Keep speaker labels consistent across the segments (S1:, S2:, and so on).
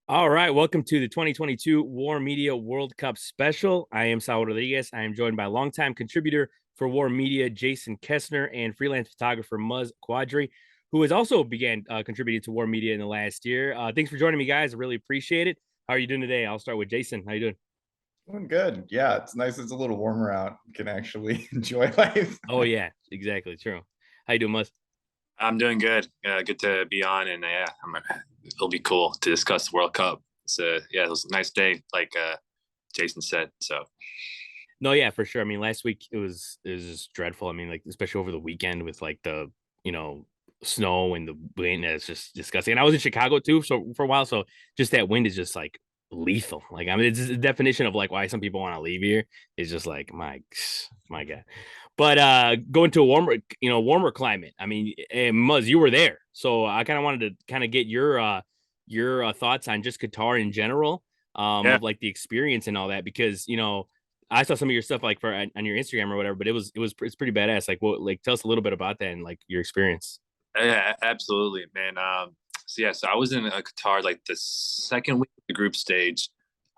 S1: All right, welcome to the 2022 WARR Media World Cup special. I am Saul Rodriguez. I am joined by longtime contributor for WARR Media, Jason Kessner, and freelance photographer Muz Quadri, who has also began contributing to WARR Media in the last year. Thanks for joining me, guys. I really appreciate it. How are you doing today? I'll start with Jason. How you doing?
S2: Doing good. Yeah, it's nice. It's a little warmer out. You can actually enjoy life.
S1: Oh yeah, exactly. True. How you doing, Muz?
S3: I'm doing good. Good to be on, and it'll be cool to discuss the World Cup. It was a nice day, like Jason said. So
S1: No, yeah, for sure. I mean, last week it was just dreadful. I mean, like especially over the weekend with like the you know snow and the wind. It's just disgusting. And I was in Chicago too, so for a while. So just that wind is just like lethal. Like I mean, it's just the definition of like why some people want to leave here is just like my god. But going to a warmer climate. I mean, Muzz, you were there, so I kind of wanted to kind of get your thoughts on just Qatar in general,
S3: yeah,
S1: of like the experience and all that because I saw some of your stuff like for on your Instagram or whatever, but it's pretty badass. Like, what, like, tell us a little bit about that and like your experience.
S3: yeah, absolutely, man. So I was in Qatar like the second week of the group stage.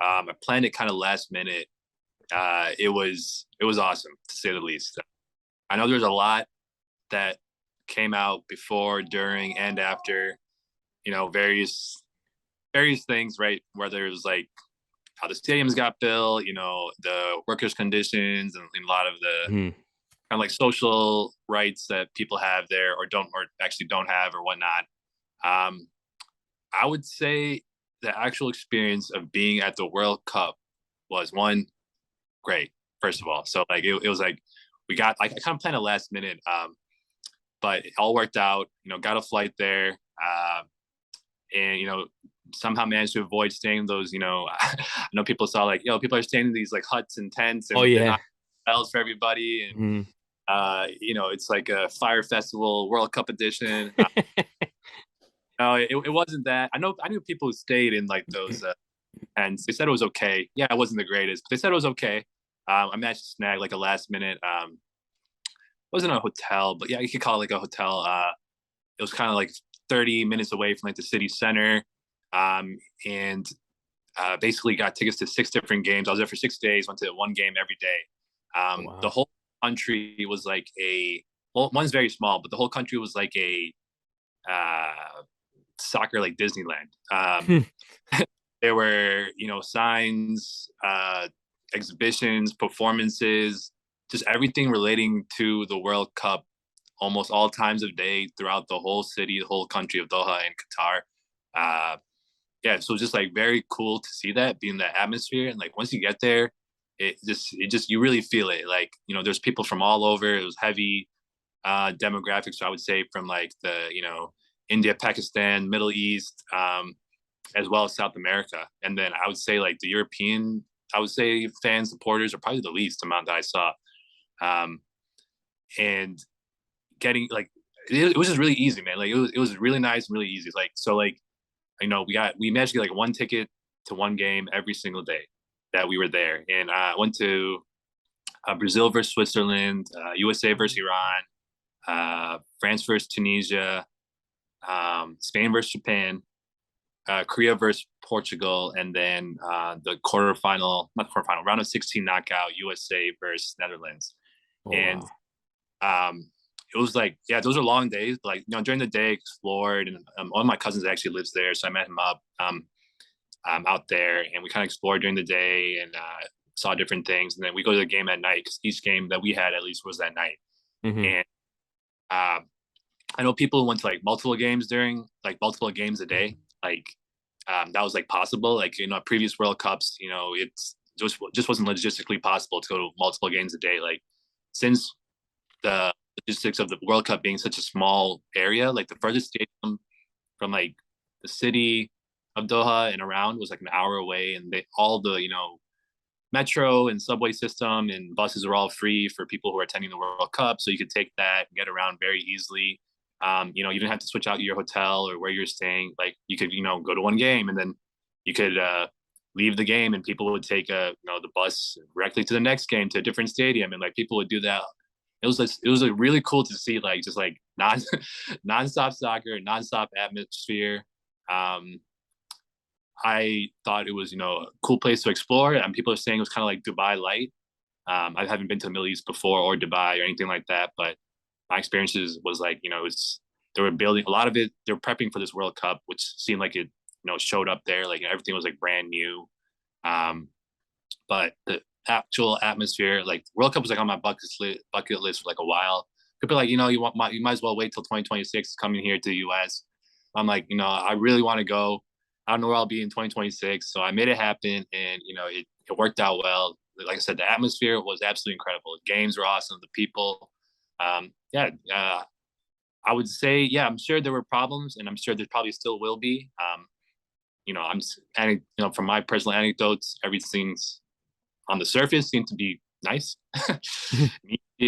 S3: I planned it kind of last minute. It was awesome to say the least. I know there's a lot that came out before, during, and after. Various things, right? Whether it was like how the stadiums got built, the workers' conditions, and a lot of the
S1: Mhm.
S3: kind of like social rights that people have there, or actually don't have, or whatnot. Um, I would say the actual experience of being at the World Cup was one great. First of all, so like it was like we got like I kind of planned a last minute, but it all worked out. Got a flight there. And somehow managed to avoid staying in those. I know people saw like people are staying in these like huts and tents,
S1: Oh
S3: and they're
S1: yeah.
S3: not hotels for everybody, and
S1: Mhm.
S3: it's like a fire festival World Cup edition. No, it wasn't that. I knew people who stayed in like those tents. They said it was okay. Yeah, it wasn't the greatest, but they said it was okay. I managed to snag like a last minute. Wasn't a hotel, but yeah, you could call it like a hotel. It was kind of like 30 minutes away from like the city center. And basically got tickets to 6 different games. I was there for 6 days, went to one game every day.
S1: Oh,
S3: The
S1: wow.
S3: whole country was like one's very small, but the whole country was like a soccer like Disneyland.
S1: Hmm.
S3: There were, signs, exhibitions, performances, just everything relating to the World Cup almost all times of day throughout the whole city, the whole country of Doha and Qatar. Uh, yeah, so it's just like very cool to see that, be in that atmosphere. And like once you get there, it just you really feel it. Like, there's people from all over. It was heavy demographics, so I would say from like the, India, Pakistan, Middle East, as well as South America. And then I would say like the European, I would say fan supporters are probably the least amount that I saw. Um, and getting like it was just really easy, man. Like it was really nice and really easy. Like so like we managed to get like one ticket to one game every single day that we were there, and I went to Brazil versus Switzerland, USA versus Iran, France versus Tunisia, Spain versus Japan, Korea versus Portugal, and then the not quarterfinal, round of 16 knockout, USA versus Netherlands.
S1: Oh
S3: And
S1: wow.
S3: it was like, yeah, those are long days. But like, during the day, explored, and one of my cousins actually lives there, so I met him up out there, and we kind of explored during the day and saw different things, and then we go to the game at night because each game that we had at least was that night.
S1: Hmm.
S3: And uh, I know people went to like multiple games during like multiple games a day, like that was like possible. Like previous World Cups, it's just wasn't logistically possible to go to multiple games a day. Like since the logistics of the World Cup being such a small area, like the furthest stadium from like the city of Doha and around was like an hour away, and all the metro and subway system and buses are all free for people who are attending the World Cup, so you could take that and get around very easily. You didn't have to switch out your hotel or where you're staying. Like you could go to one game, and then you could leave the game, and people would take the bus directly to the next game to a different stadium, and like people would do that. It was like really cool to see, like just like nonstop soccer, nonstop atmosphere. Um, I thought it was, a cool place to explore, and people are saying it was kind of like Dubai light. I haven't been to the Middle East before or Dubai or anything like that, but my experiences was like, they were building a lot of it. They were prepping for this World Cup, which seemed like it, showed up there. Like everything was like brand new. But the actual atmosphere, like World Cup was like on my bucket list for like a while. People are like, you might as well wait till 2026 coming here to the US. I'm like, I really want to go. I don't know where I'll be in 2026. So I made it happen, and it worked out well. Like I said, the atmosphere was absolutely incredible. The games were awesome. The people, I would say, yeah, I'm sure there were problems, and I'm sure there probably still will be. From my personal anecdotes, everything's on the surface seemed to be nice.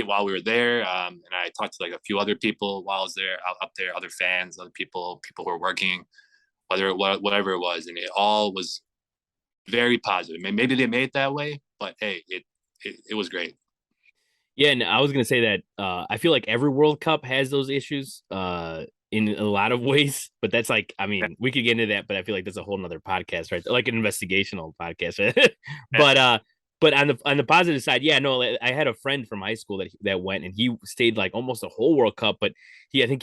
S3: While we were there, and I talked to like a few other people while I was there, up there, other fans, other people who were working, whatever it was, and it all was very positive. I mean, maybe they made it that way, but hey, it was great.
S1: Yeah, and I was gonna say that I feel like every World Cup has those issues in a lot of ways, but that's like, I mean, we could get into that, but I feel like that's a whole nother podcast, right? Like an investigational podcast, right? But on the positive side, yeah, no, I had a friend from high school that went, and he stayed like almost a whole World Cup, but I don't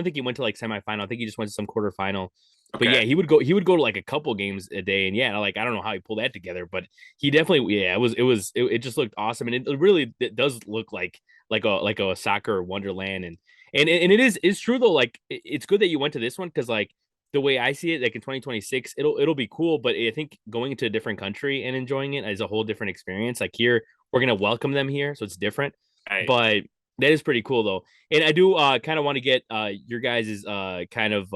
S1: think he went to like semifinal. I think he just went to some quarterfinal. But yeah, he would go to like a couple games a day, and yeah, like I don't know how he pulled that together, but he definitely, yeah, it just looked awesome, and it does look like a soccer wonderland, and it's true though. Like it's good that you went to this one, because like the way I see it, like in 2026, it'll be cool, but I think going into a different country and enjoying it is a whole different experience. Like here, we're gonna welcome them here, so it's different, but that is pretty cool though. And I do kind of want to get your guys' kind of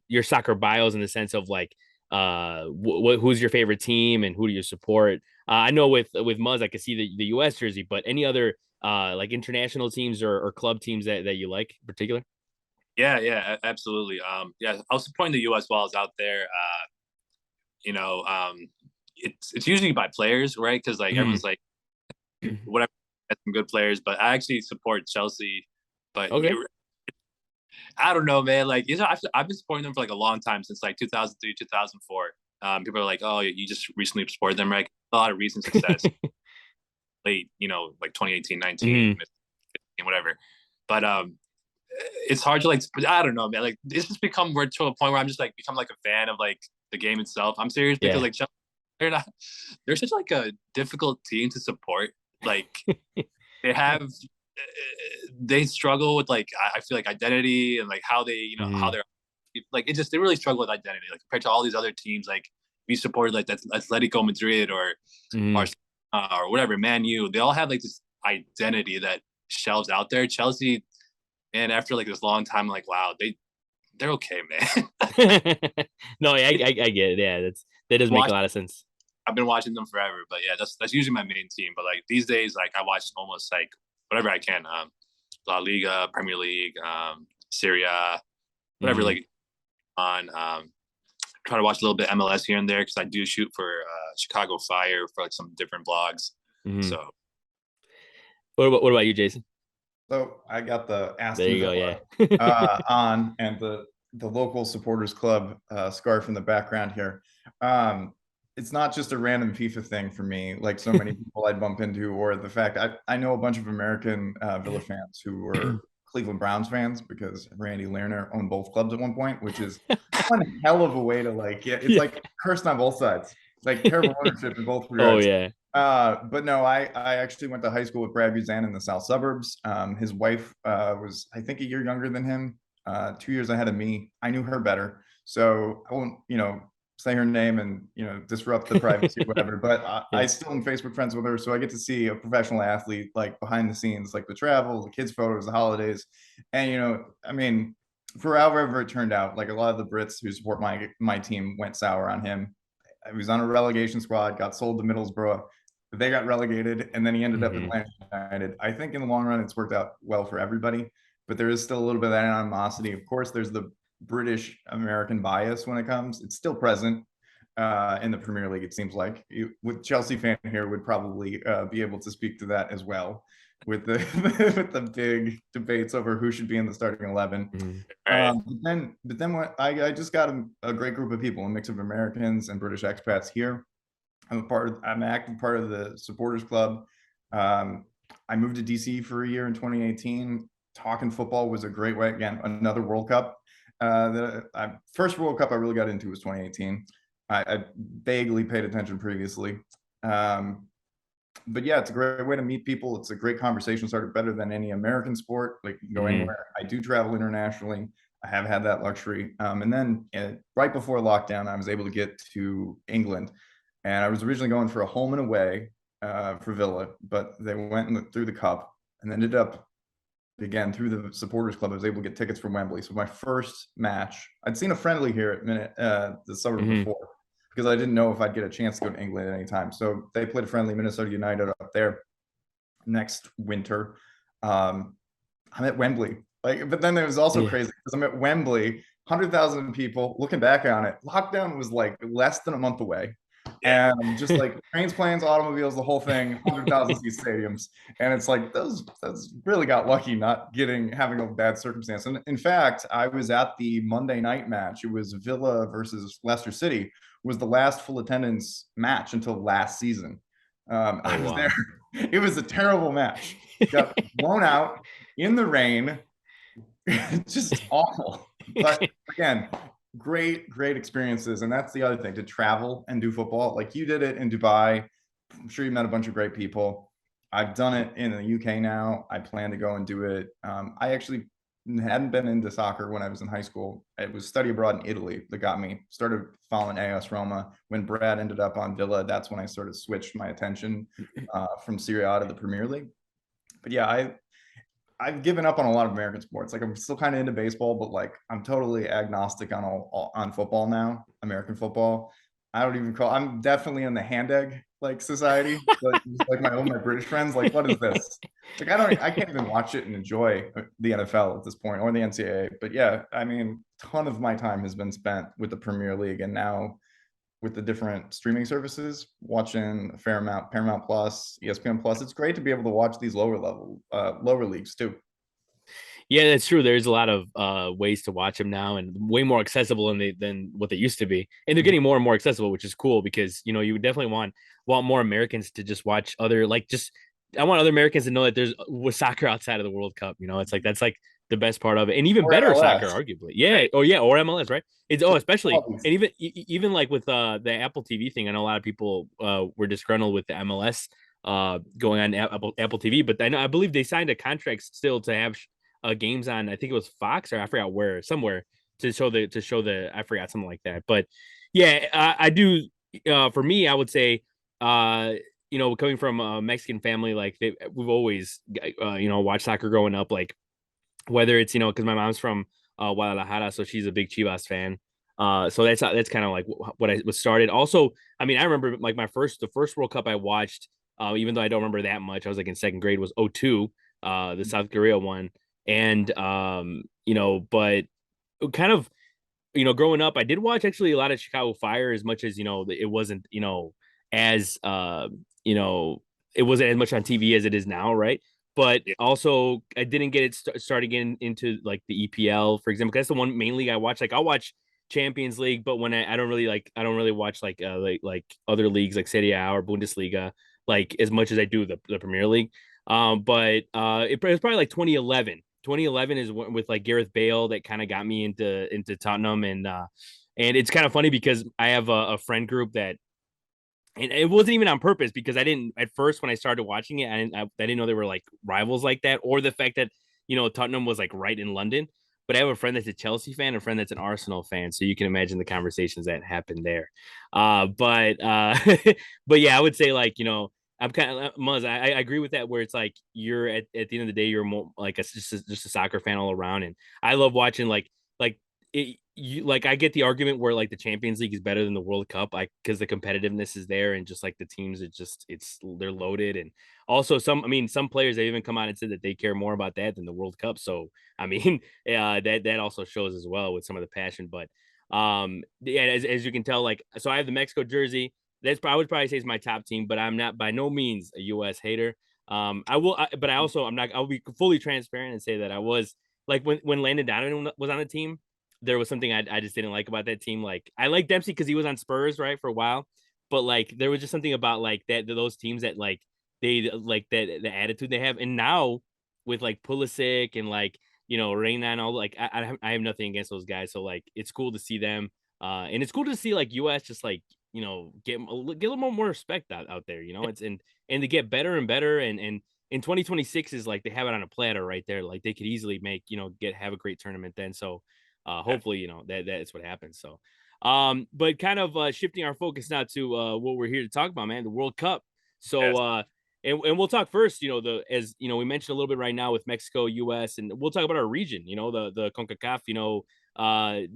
S1: your soccer bios, in the sense of like who's your favorite team and who do you support. I know with Muz, I can see the US jersey, but any other like international teams or club teams that you like in particular?
S3: Yeah, absolutely. Yeah, I was supporting the US while I was out there. You know, it's usually by players, right? Because like everyone's like, whatever, some good players, but I actually support Chelsea. But
S1: Okay.
S3: I don't know, man. Like, I've been supporting them for like a long time, since like 2003, 2004. People are like, oh, you just recently supported them, right? A lot of recent success, late, like 2018, 19, whatever. But it's hard to like, I don't know, man. Like, it's just become to a point where I'm just like become like a fan of like the game itself. I'm serious, because like Chelsea, they're such like a difficult team to support. Like they struggle with like, I feel like identity, and like how they, how they're like, they really struggle with identity, like compared to all these other teams. Like we supported like that Atletico Madrid or or whatever, Man U, they all have like this identity that shelves out there. Chelsea, and after like this long time, I'm like, wow, they're okay, man.
S1: No, I get it. Yeah, that does make a lot of sense.
S3: I've been watching them forever, but yeah, that's usually my main team. But like these days, like I watch almost like whatever I can. La Liga, Premier League, Serie A, whatever, like on. Try to watch a little bit MLS here and there, because I do shoot for Chicago Fire for like some different blogs. So,
S1: what about you, Jason?
S2: So I got the
S1: There you go, yeah.
S2: on, and the local supporters club scarf in the background here. It's not just a random FIFA thing for me, like so many people I'd bump into, or the fact I know a bunch of American Villa fans who were Cleveland Browns fans, because Randy Lerner owned both clubs at one point, which is one hell of a way to like, it's like cursed on both sides. It's like terrible ownership in both regards.
S1: Oh yeah.
S2: But no, I actually went to high school with Brad Buzan in the South suburbs. His wife was, I think, a year younger than him, 2 years ahead of me. I knew her better, so I won't, say her name and disrupt the privacy, whatever. But I still am Facebook friends with her, so I get to see a professional athlete like behind the scenes, like the travel, the kids' photos, the holidays, and I mean, for however it turned out, like a lot of the Brits who support my team went sour on him. He was on a relegation squad, got sold to Middlesbrough. They got relegated, and then he ended up in Atlanta United. I think in the long run, it's worked out well for everybody, but there is still a little bit of that animosity. Of course, there's the British American bias when it comes. It's still present. in the Premier League. It seems like with Chelsea fan here would probably be able to speak to that as well, with the with the big debates over who should be in the starting 11.
S3: Right.
S2: But then what, I just got a great group of people, a mix of Americans and British expats here. I'm an active part of the supporters club. I moved to DC for a year in 2018. Talking football was a great way. Again, another World Cup. First World Cup I really got into was 2018. I vaguely paid attention previously. But yeah, it's a great way to meet people. It's a great conversation starter, better than any American sport. Like, go anywhere. I do travel internationally. I have had that luxury. And then right before lockdown, I was able to get to England. And I was originally going for a home and away for Villa, but they went through the cup and ended up, again, through the supporters club. I was able to get tickets for Wembley. So my first match, I'd seen a friendly here at the summer before, because I didn't know if I'd get a chance to go to England at any time. So they played a friendly, Minnesota United, up there next winter. I'm at Wembley. But then it was also crazy because I'm at Wembley, 100,000 people. Looking back on it, lockdown was like less than a month away. And just like trains, planes, automobiles, the whole thing, 100,000 seat stadiums. And it's like, those really got lucky not having a bad circumstance. And in fact, I was at the Monday night match. It was Villa versus Leicester City, was the last full attendance match until last season. I was there. It was a terrible match. Got blown out in the rain. Just awful. But again, great experiences. And that's the other thing, to travel and do football. Like, you did it in Dubai. I'm sure you met a bunch of great people. I've done it in the UK now. I plan to go and do it. I actually hadn't been into soccer when I was in high school. It was study abroad in Italy that got me started following AS Roma. When Brad ended up on Villa, that's when I sort of switched my attention from Serie A to the Premier League. But yeah, I've given up on a lot of American sports. Like, I'm still kind of into baseball, but like, I'm totally agnostic on football now, American football. I'm definitely in the hand egg like society, like my British friends. Like, what is this? Like, I can't even watch it and enjoy the NFL at this point, or the NCAA. But yeah, I mean, ton of my time has been spent with the Premier League, and now with the different streaming services, watching a fair amount, Paramount Plus, ESPN Plus. It's great to be able to watch these lower leagues too.
S1: Yeah, that's true. There's a lot of ways to watch them now, and way more accessible than what they used to be. And they're getting more and more accessible, which is cool, because you definitely want more Americans to just watch other, like, just I want other Americans to know that there's soccer outside of the World Cup. It's like that's like the best part of it, and even
S2: Or
S1: better
S2: MLS.
S1: soccer, arguably. Yeah, or MLS, right? It's especially, and even like with the Apple TV thing. I know a lot of people were disgruntled with the MLS going on Apple TV, but I believe they signed a contract still to have games on, I think it was Fox, or I forgot where, somewhere, to show the I forgot, something like that. But yeah, I do. For me, I would say, coming from a Mexican family, like we've always watched soccer growing up, like whether it's because my mom's from Guadalajara, so she's a big Chivas fan. So that's kind of like what I was started. Also, I mean, I remember like the first World Cup I watched, even though I don't remember that much, I was like in second grade, was 02, the South Korea one. And but kind of growing up, I did watch actually a lot of Chicago Fire, as much as it wasn't as it wasn't as much on TV as it is now, right? But also, I didn't get it started getting into like the EPL, for example. That's the one main league I watch. Like, I'll watch Champions League, but when I don't really watch like other leagues like Serie A or Bundesliga like as much as I do the Premier League. But it was probably like 2011. 2011 is with like Gareth Bale that kind of got me into Tottenham, and it's kind of funny because I have a friend group that, and it wasn't even on purpose, because I didn't at first, when I started watching it, I didn't know they were like rivals like that, or the fact that Tottenham was like right in London. But I have a friend that's a Chelsea fan, a friend that's an Arsenal fan, so you can imagine the conversations that happened there. But but yeah, I would say, like, I'm kind of Muzz. I agree with that, where it's like you're at the end of the day, you're more like just a soccer fan all around, and I love watching like I get the argument where like the Champions League is better than the World Cup, like, because the competitiveness is there, and just like the teams, they're loaded, and also some players, they even come out and said that they care more about that than the World Cup. So I mean, that also shows as well with some of the passion. But Yeah, as you can tell, like, so I have the Mexico jersey. I would probably say is my top team, but I'm not by no means a US hater. But I also I'm not. I'll be fully transparent and say that I was like when Landon Donovan was on the team, there was something I just didn't like about that team. Like I like Dempsey because he was on Spurs right for a while, but like there was just something about like that those teams that like they like that the attitude they have, and now with like Pulisic and like Reina and all like I have nothing against those guys, so like it's cool to see them, and it's cool to see like US just like get a little more respect out there. It's and they get better and better, and in 2026 is like they have it on a platter right there. Like they could easily make have a great tournament then. So hopefully that's what happens. So but kind of shifting our focus now to what we're here to talk about, man, the World Cup. So
S3: Yes.
S1: And we'll talk first, as we mentioned a little bit right now with Mexico, US, and we'll talk about our region, the CONCACAF,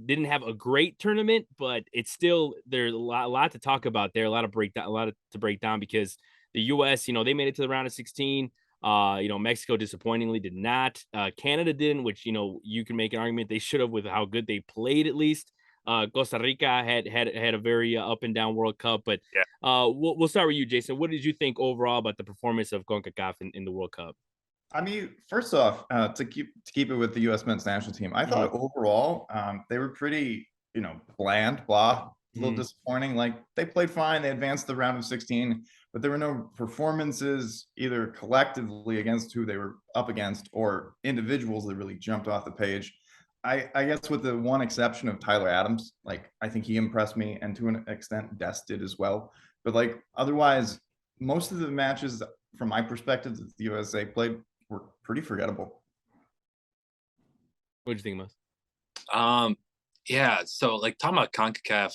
S1: didn't have a great tournament, but it's still there's a lot to talk about there, a lot to break down because the US, they made it to the round of 16. Mexico disappointingly did not. Canada didn't, which you can make an argument they should have with how good they played at least. Costa Rica had a very up and down World Cup, but
S3: Yeah.
S1: we'll start with you, Jason. What did you think overall about the performance of CONCACAF in the World Cup?
S2: I mean, first off, to keep it with the U.S. men's national team, I thought overall they were pretty, bland, blah, a little disappointing. Like they played fine, they advanced the round of 16, but there were no performances either collectively against who they were up against or individuals that really jumped off the page. I guess with the one exception of Tyler Adams, like I think he impressed me, and to an extent, Dest did as well. But like otherwise, most of the matches, from my perspective, that the USA played were pretty forgettable.
S1: What did you think, Muz?
S3: Yeah. So like talking about CONCACAF,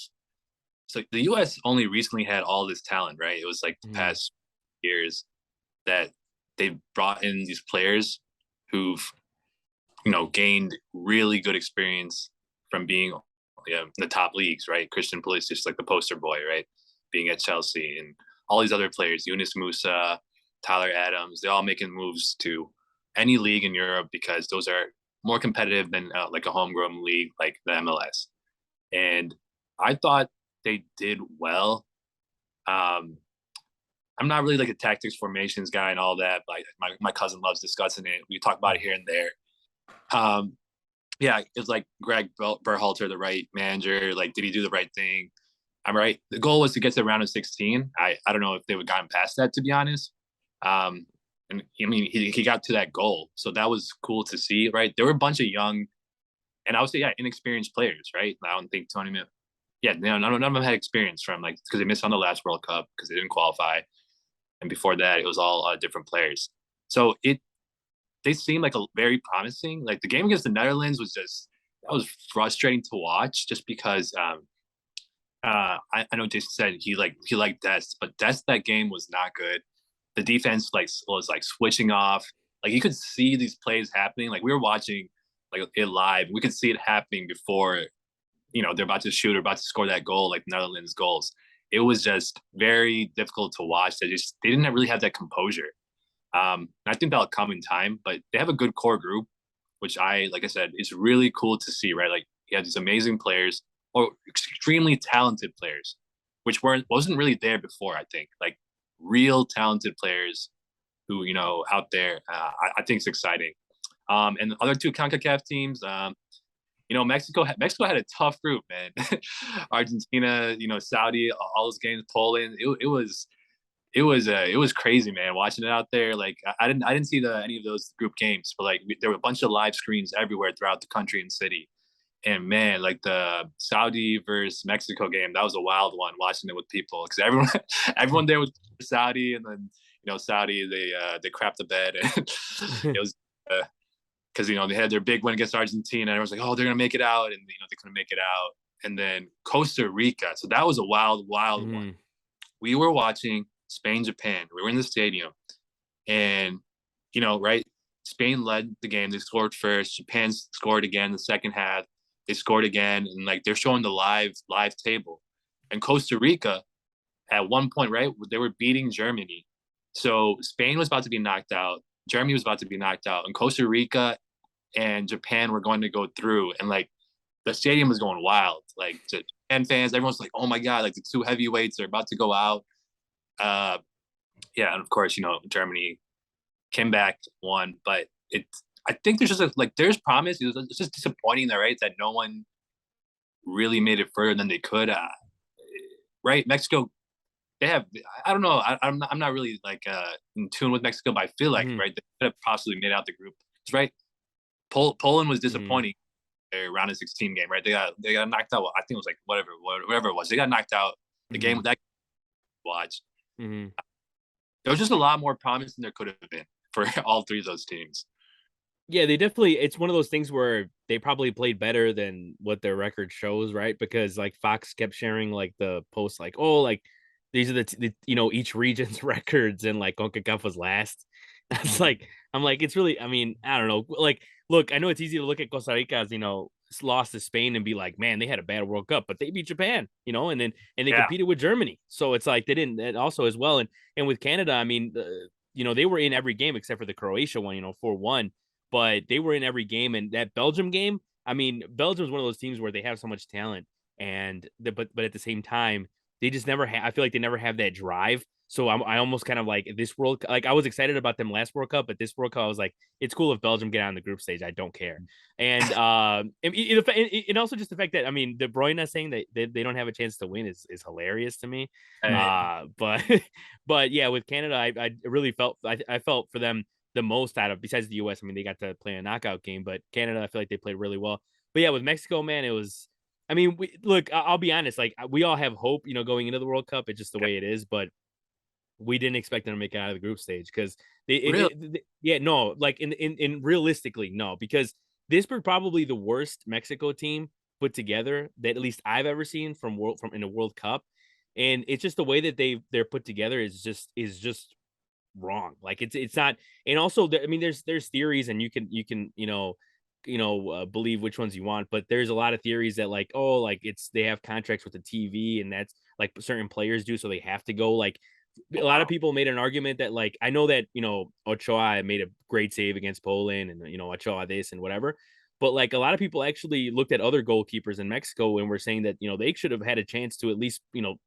S3: so the US only recently had all this talent, right? It was like the past years that they've brought in these players who've gained really good experience from being in the top leagues, right? Christian Pulisic, like the poster boy, right? Being at Chelsea, and all these other players, Yunus Musa, Tyler Adams, they're all making moves to any league in Europe because those are more competitive than like a homegrown league like the MLS. And I thought they did well. I'm not really like a tactics formations guy and all that, but my cousin loves discussing it. We talk about it here and there. Yeah, it's like Greg Berhalter, the right manager. Like, did he do the right thing? I'm right. The goal was to get to the round of 16. I don't know if they would gotten past that, to be honest. And I mean, he got to that goal, so that was cool to see. Right, there were a bunch of young, and I would say inexperienced players. Right, I don't think Tony. Yeah, none of them had experience from like because they missed on the last World Cup because they didn't qualify, and before that it was all different players. So they seem like a very promising. Like the game against the Netherlands was that was frustrating to watch just because I know Jason said he liked Dest, but Dest that game was not good. The defense was like switching off. Like you could see these plays happening. Like we were watching like it live. We could see it happening before they're about to shoot or about to score that goal, like Netherlands goals. It was just very difficult to watch. They didn't really have that composure. I think that'll come in time, but they have a good core group, which like I said, is really cool to see, right? Like you have these amazing players or extremely talented players, which wasn't really there before, I think. Like real talented players who, out there, I think it's exciting. And the other two CONCACAF teams, Mexico had a tough group, man. Argentina, Saudi, all those games, Poland. It was crazy, man. Watching it out there, like I didn't see any of those group games, but like there were a bunch of live screens everywhere throughout the country and city. And man, like the Saudi versus Mexico game, that was a wild one. Watching it with people because everyone there was Saudi, and then Saudi they crapped the bed, and it was because they had their big win against Argentina, and everyone's like, oh, they're gonna make it out, and they couldn't make it out. And then Costa Rica, so that was a wild one. We were watching Spain, Japan. We were in the stadium, and right, Spain led the game. They scored first. Japan scored again the second half. They scored again, and like they're showing the live table. And Costa Rica, at one point, right, they were beating Germany. So Spain was about to be knocked out. Germany was about to be knocked out, and Costa Rica and Japan were going to go through. And like the stadium was going wild. Like and fans, everyone's like, "Oh my god!" Like the two heavyweights are about to go out. Yeah, and of course, Germany came back, won, but I think there's just there's promise. It's just disappointing that right that no one really made it further than they could. Right, Mexico, they have. I don't know. I'm not really in tune with Mexico, but I feel like right they could have possibly made out the group. Right, Poland was disappointing. Their round of 16 game, right? They got knocked out. I think it was like whatever it was. They got knocked out. The game that watch. There was just a lot more promise than there could have been for all three of those teams.
S1: Yeah, they definitely. It's one of those things where they probably played better than what their record shows, right? Because like Fox kept sharing like the posts, like, oh, like these are the each region's records, and like CONCACAF was last. That's like I'm like it's really. I mean, I don't know. Like, look, I know it's easy to look at Costa Rica as lost to Spain and be like, man, they had a bad World Cup, but they beat Japan, and they competed with Germany, so it's like they didn't. And also as well, and with Canada, I mean, they were in every game except for the Croatia one, 4-1. But they were in every game, and that Belgium game, I mean, Belgium is one of those teams where they have so much talent, but at the same time, they just never have. I feel like they never have that drive. So I almost kind of like this World, like I was excited about them last World Cup, but this World Cup I was like, it's cool if Belgium get on the group stage. I don't care, and also just the fact that I mean, De Bruyne saying that they don't have a chance to win is hilarious to me. But but yeah, with Canada, I really felt I felt for them the most out of, besides the US. I mean, they got to play a knockout game, but Canada, I feel like they played really well. But yeah, with Mexico, man, it was. I mean, look, I'll be honest. Like we all have hope, going into the World Cup. It's just the way it is. But we didn't expect them to make it out of the group stage because no, like in realistically, no, because this was probably the worst Mexico team put together that at least I've ever seen from in a World Cup, and it's just the way that they're put together is just wrong. Like it's not. And also, I mean, there's theories, and you can believe which ones you want, but there's a lot of theories that like, oh, like they have contracts with the TV, and that's like certain players do, so they have to go. Like a lot of people made an argument that like I know that Ochoa made a great save against Poland, and Ochoa this and whatever, but like a lot of people actually looked at other goalkeepers in Mexico and were saying that they should have had a chance to at least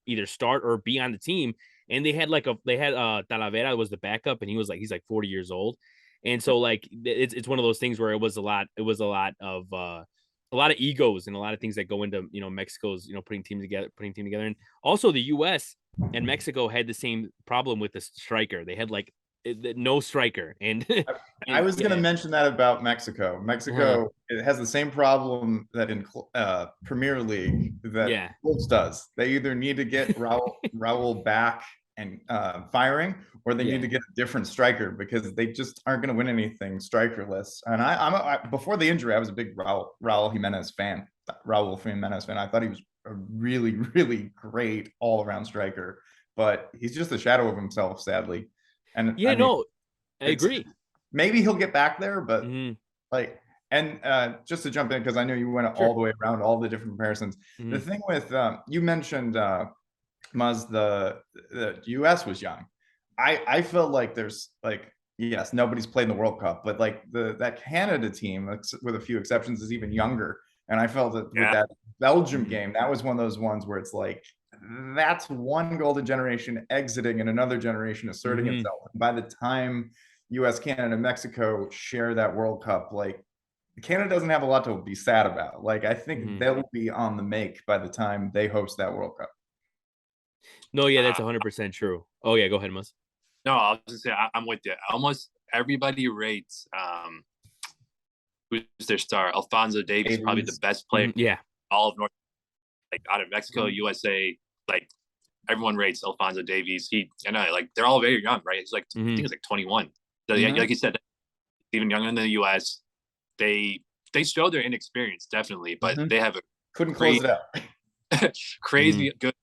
S1: either start or be on the team. And they had Talavera was the backup, and he's like 40 years old. And so like it's one of those things where it was a lot of egos and a lot of things that go into Mexico's putting team together. And also the US and Mexico had the same problem with the striker. They had like no striker. And
S2: I was going to mention that about Mexico. Mexico it has the same problem that in Premier League that Wolves does. They either need to get Raul back and firing, or they need to get a different striker because they just aren't going to win anything strikerless. And I'm before the injury, I was a big Raul Jimenez fan. I thought he was a really, really great all-around striker, but he's just a shadow of himself, sadly. And
S1: I agree.
S2: Maybe he'll get back there, but just to jump in, because I know you went all the way around all the different comparisons. The thing with you mentioned Muz, the US was young. I feel like there's like, yes, nobody's played in the World Cup, but like that Canada team, with a few exceptions, is even younger. And I felt that with that Belgium game, that was one of those ones where it's like, that's one golden generation exiting and another generation asserting itself. And by the time US, Canada, and Mexico share that World Cup, like Canada doesn't have a lot to be sad about. Like I think they'll be on the make by the time they host that World Cup.
S1: No, yeah, that's 100% true. Oh yeah, go ahead, Mus.
S3: No, I was just saying I'm with you. Almost everybody rates who's their star. Alphonso Davies, probably the best player. All of North, like out of Mexico, USA, like everyone rates Alphonso Davies. They're all very young, right? It's like I think it's like 21. So, like you said, even younger than the US. They show their inexperience, definitely, but they have a
S2: couldn't close it out.
S3: Crazy good.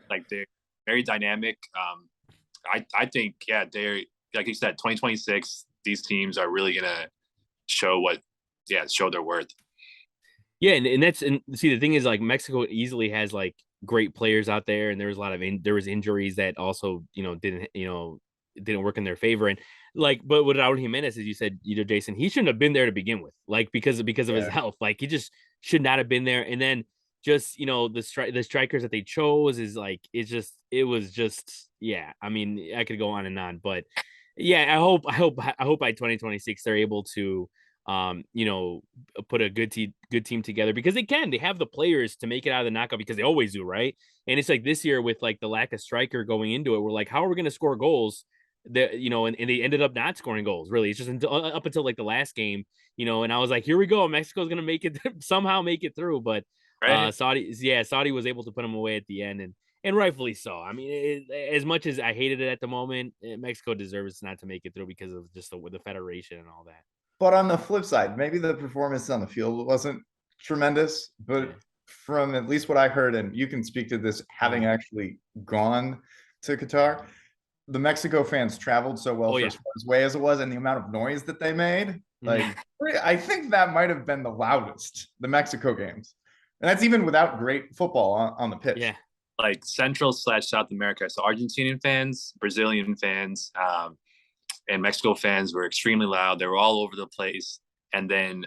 S3: Like they're very dynamic. I think they're, like you said, 2026. These teams are really gonna show their worth.
S1: Yeah, and see, the thing is, like Mexico easily has like great players out there, and there was a lot of there was injuries that also didn't it didn't work in their favor. And like, but with Raul Jimenez, as you said, Jason, he shouldn't have been there to begin with, like because of his health. Like he just should not have been there. And then just the strikers that they chose is like it was just yeah. I mean, I could go on and on, but yeah, I hope by 2026 they're able to put a good team together because they have the players to make it out of the knockout because they always do, right? And it's like this year with like the lack of striker going into it, we're like, how are we going to score goals? That and they ended up not scoring goals really. It's just up until like the last game, and I was like, here we go, Mexico's going to make it somehow make it through, but
S3: Right.
S1: Saudi was able to put them away at the end, and rightfully so. I mean, as much as I hated it at the moment, Mexico deserves not to make it through because of just the federation and all that.
S2: But on the flip side, maybe the performance on the field wasn't tremendous, but
S1: Yeah.
S2: from at least what I heard, and you can speak to this having actually gone to Qatar, the Mexico fans traveled so well for as far away as it was, and the amount of noise that they made, like I think that might have been the loudest, the Mexico games. And that's even without great football on the pitch.
S3: Yeah. Like Central/South America. So Argentinian fans, Brazilian fans, and Mexico fans were extremely loud. They were all over the place. And then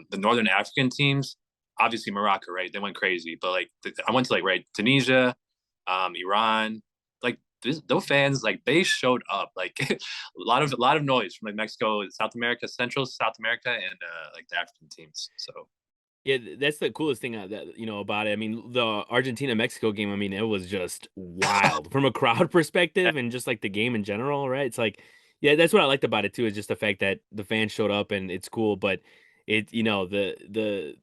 S3: the Northern African teams, obviously Morocco, right? They went crazy. But like I went to like Tunisia, Iran, like those fans, like they showed up. Like a lot of noise from like Mexico, South America, Central South America, and like the African teams. So
S1: yeah, that's the coolest thing that about it. I mean, the Argentina-Mexico game, I mean, it was just wild from a crowd perspective and just like the game in general, right? It's like, yeah, that's what I liked about it too, is just the fact that the fans showed up and it's cool, but the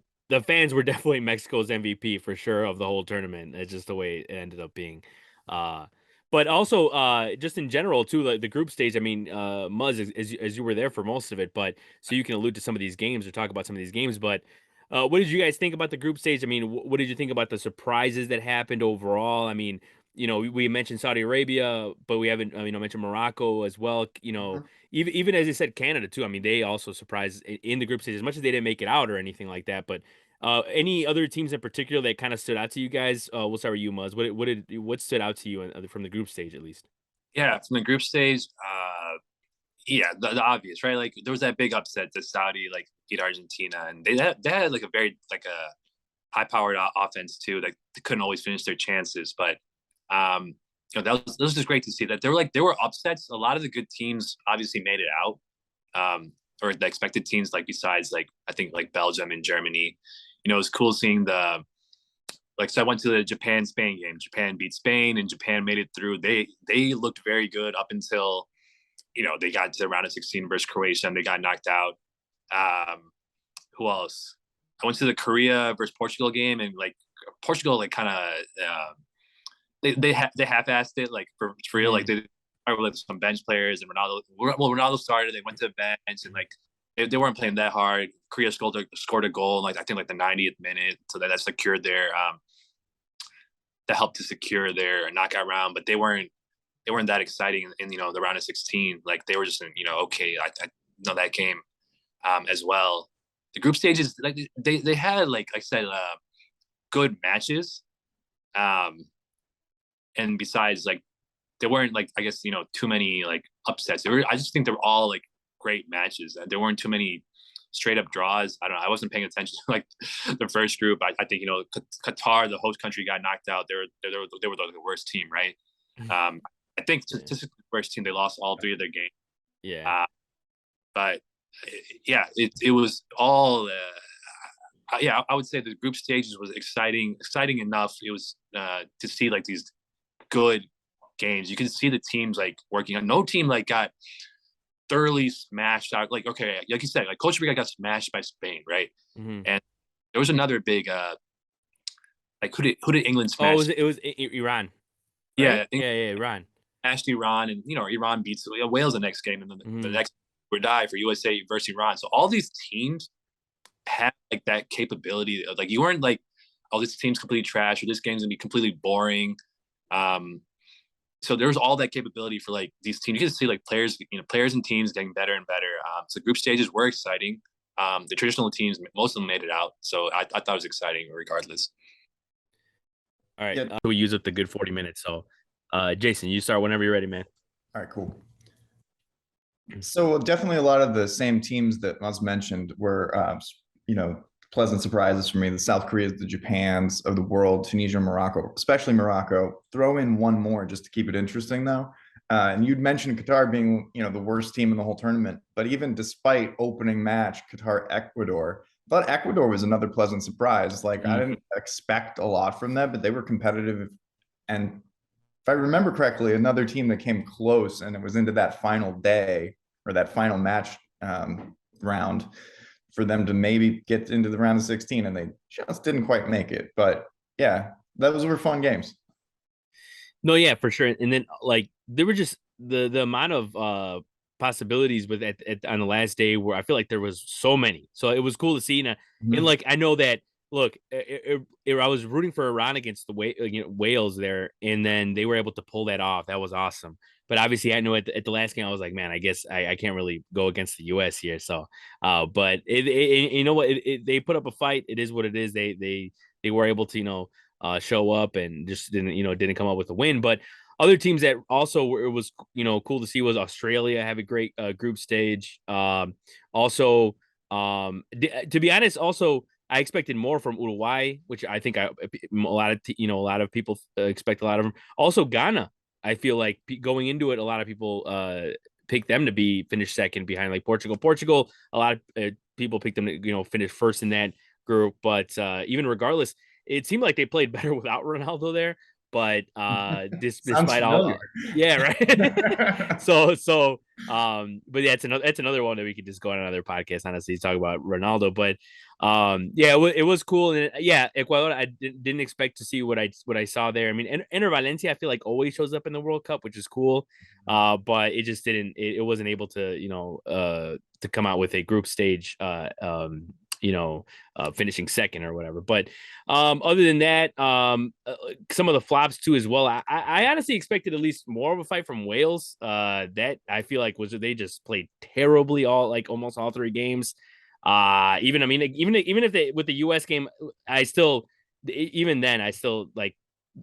S1: fans were definitely Mexico's MVP for sure of the whole tournament. It's just the way it ended up being. Uh but also just in general too, like the group stage, I mean, Muzz, as you were there for most of it, but so you can allude to some of these games or talk about some of these games, but what did you guys think about the group stage? I mean, what did you think about the surprises that happened overall? I mean, we mentioned Saudi Arabia, but we haven't, mentioned Morocco as well. Even as you said, Canada too. I mean, they also surprised in the group stage as much as they didn't make it out or anything like that. But any other teams in particular that kind of stood out to you guys? We'll start with you, Muzz. What stood out to you from the group stage at least?
S3: yeah, from the group stage, yeah, the obvious, right? Like there was that big upset that Saudi like beat Argentina, and they had like a very like a high powered offense too. Like they couldn't always finish their chances, but that was just great to see that there were upsets. A lot of the good teams obviously made it out, or the expected teams like besides like I think like Belgium and Germany. It was cool seeing the like so I went to the Japan-Spain game. Japan beat Spain, and Japan made it through. They looked very good up until they got to the round of 16 versus Croatia and they got knocked out. Who else? I went to the Korea versus Portugal game and like Portugal like kind of they half-assed it like for real. Like they were like some bench players and Ronaldo started. They went to the bench and like they weren't playing that hard. Korea scored a goal like I think like the 90th minute, so that secured their that helped to secure their knockout round. But they weren't that exciting in the round of 16. Like they were just okay. I know that game as well. The group stages like they had like I said good matches, and besides like there weren't like I guess too many like upsets. I just think they were all like great matches. There weren't too many straight up draws. I don't know. I wasn't paying attention to like the first group. I think Qatar, the host country, got knocked out. They were the worst team, right? I think statistically, the first team they lost all three of their games.
S1: Yeah,
S3: but yeah, it was all. Yeah, I would say the group stages was exciting enough. It was to see like these good games. You can see the teams like working on. No team like got thoroughly smashed out. Like okay, like you said, like Costa Rica got smashed by Spain, right? And there was another big like who did England smash?
S1: Oh, it was Iran.
S3: Right?
S1: Yeah, Iran.
S3: Smashed Iran, and Iran beats Wales the next game, and then the next would die for USA versus Iran. So all these teams have like that capability. Like you weren't like, oh, this team's completely trash, or this game's gonna be completely boring. So there's all that capability for like these teams. You can see like players and teams getting better and better. So group stages were exciting. The traditional teams, most of them made it out. So I thought it was exciting regardless.
S1: All right, we use up the good 40 minutes. So, Jason, you start whenever you're ready, man.
S2: All right, cool. So definitely a lot of the same teams that Muz mentioned were, you know, pleasant surprises for me. The South Koreas, the Japans of the world, Tunisia, Morocco, especially Morocco. Throw in one more just to keep it interesting, though. And you'd mentioned Qatar being, you know, the worst team in the whole tournament. But even despite opening match, Qatar, Ecuador, I thought Ecuador was another pleasant surprise. Like I didn't expect a lot from them, but they were competitive. And if I remember correctly, another team that came close and it was into that final day or that final match round for them to maybe get into the round of 16, and they just didn't quite make it. But yeah, those were fun games.
S1: No, yeah, for sure. And then like there were just the amount of possibilities with on the last day where I feel like there was so many. So it was cool to see. And like I know that look, I was rooting for Iran against the Wales there, and then they were able to pull that off. That was awesome. But obviously, I know at the last game, I was like, man, I guess I can't really go against the U.S. here. So, but you know what? They put up a fight. It is what it is. They were able to show up and just didn't come up with a win. But other teams that also it was cool to see was Australia have a great group stage. Also, to be honest, also I expected more from Uruguay, which I think a lot of people expect a lot of them. Also Ghana, I feel like going into it, a lot of people picked them to be finished second behind like Portugal. Portugal, a lot of people picked them to finish first in that group, but even regardless, it seemed like they played better without Ronaldo there. But
S2: Sounds
S1: despite all,
S2: familiar.
S1: yeah, right. But yeah, that's another one that we could just go on another podcast, honestly, talk about Ronaldo. But yeah, it was cool, and yeah, Ecuador, I didn't expect to see what I saw there. I mean, Enter Valencia, I feel like always shows up in the World Cup, which is cool. But it just didn't. It wasn't able to to come out with a group stage finishing second or whatever. But other than that, some of the flops too as well. I honestly expected at least more of a fight from Wales. That I feel like they just played terribly almost all three games. Even if they with the US game, I still even then I still like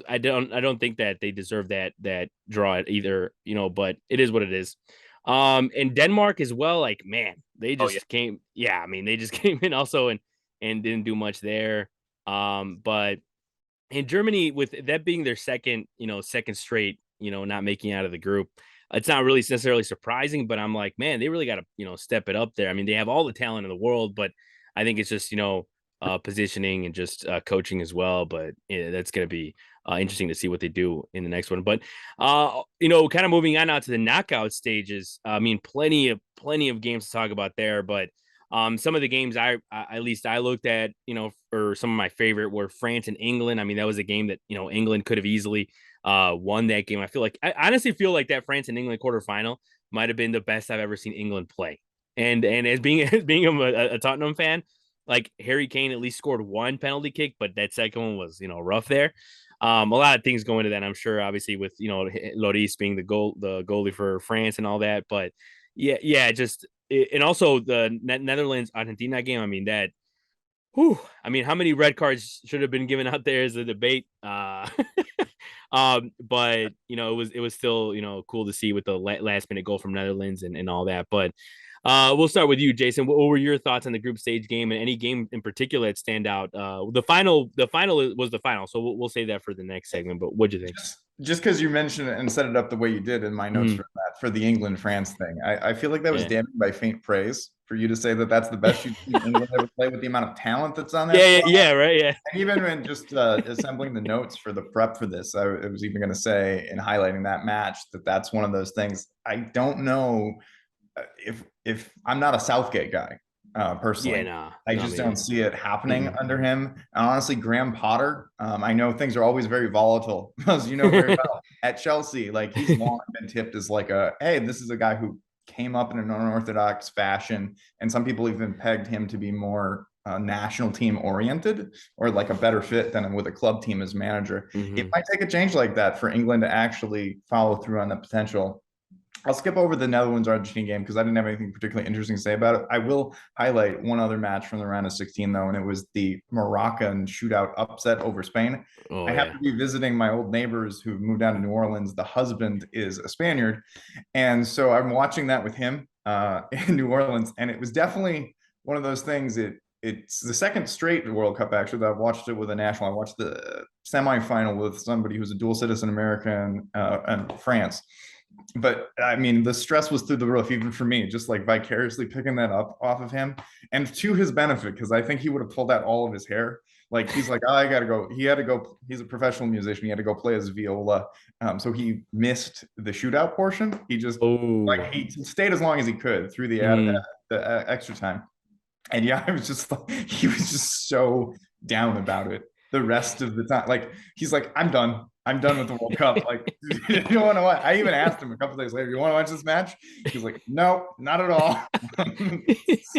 S1: I don't think that they deserve that draw either, but it is what it is. And Denmark as well, like man, they
S3: Oh yeah.
S1: just came, yeah, I mean, they just came in also and didn't do much there. But in Germany, with that being their second straight, not making out of the group, it's not really necessarily surprising, but I'm like, man, they really got to, step it up there. I mean, they have all the talent in the world, but I think it's just, positioning and just coaching as well. But yeah, that's going to be interesting to see what they do in the next one. But, kind of moving on now to the knockout stages. I mean, plenty of games to talk about there, but some of the games I at least I looked at, for some of my favorite were France and England. I mean, that was a game that, England could have easily won that game. I honestly feel like that France and England quarterfinal might have been the best I've ever seen England play. And as being a Tottenham fan, like Harry Kane at least scored one penalty kick, but that second one was, rough there. A lot of things go into that, I'm sure, obviously with, Lloris being the goalie for France and all that. But yeah, just and also the Netherlands Argentina game. I mean that. Whew, I mean, how many red cards should have been given out there is a debate. But it was still cool to see with the last minute goal from Netherlands and all that. But we'll start with you, Jason. What were your thoughts on the group stage game and any game in particular that stand out? The final was the final, so we'll save that for the next segment. But what'd you think?
S2: Just because you mentioned it and set it up the way you did in my notes for the England France thing, I feel like that was damning by faint praise for you to say that that's the best you've seen England ever play with the amount of talent that's on that.
S1: Yeah, right, yeah.
S2: And even when just assembling the notes for the prep for this, I was even going to say in highlighting that match that's one of those things. I don't know if I'm not a Southgate guy personally.
S1: Yeah, nah,
S2: I just don't see it happening under him. And honestly, Graham Potter, I know things are always very volatile, as you know very well. At Chelsea, like he's long been tipped as like hey, this is a guy who came up in an unorthodox fashion, and some people even pegged him to be more national team oriented or like a better fit than with a club team as manager. It might take a change like that for England to actually follow through on the potential I'll skip over the Netherlands Argentina game because I didn't have anything particularly interesting to say about it. I will highlight one other match from the round of 16 though, and it was the Moroccan shootout upset over Spain.
S1: Oh
S2: I
S1: yeah.
S2: happened to be visiting my old neighbors who moved down to New Orleans. The husband is a Spaniard, and so I'm watching that with him in New Orleans, and it was definitely one of those things. It's the second straight World Cup actually that I've watched it with a national. I watched the semifinal with somebody who's a dual citizen American and France. But I mean, the stress was through the roof, even for me, just like vicariously picking that up off of him, and to his benefit, because I think he would have pulled out all of his hair. Like he's like, oh, I gotta go. He had to go. He's a professional musician. He had to go play his viola, so he missed the shootout portion. He just
S1: Oh.
S2: like he stayed as long as he could through the extra time. And yeah, I was just like, he was just so down about it the rest of the time. Like he's like, I'm done. I'm done with the World Cup. Like, you don't want to watch. I even asked him a couple days later, you want to watch this match? He's like, no, not at all.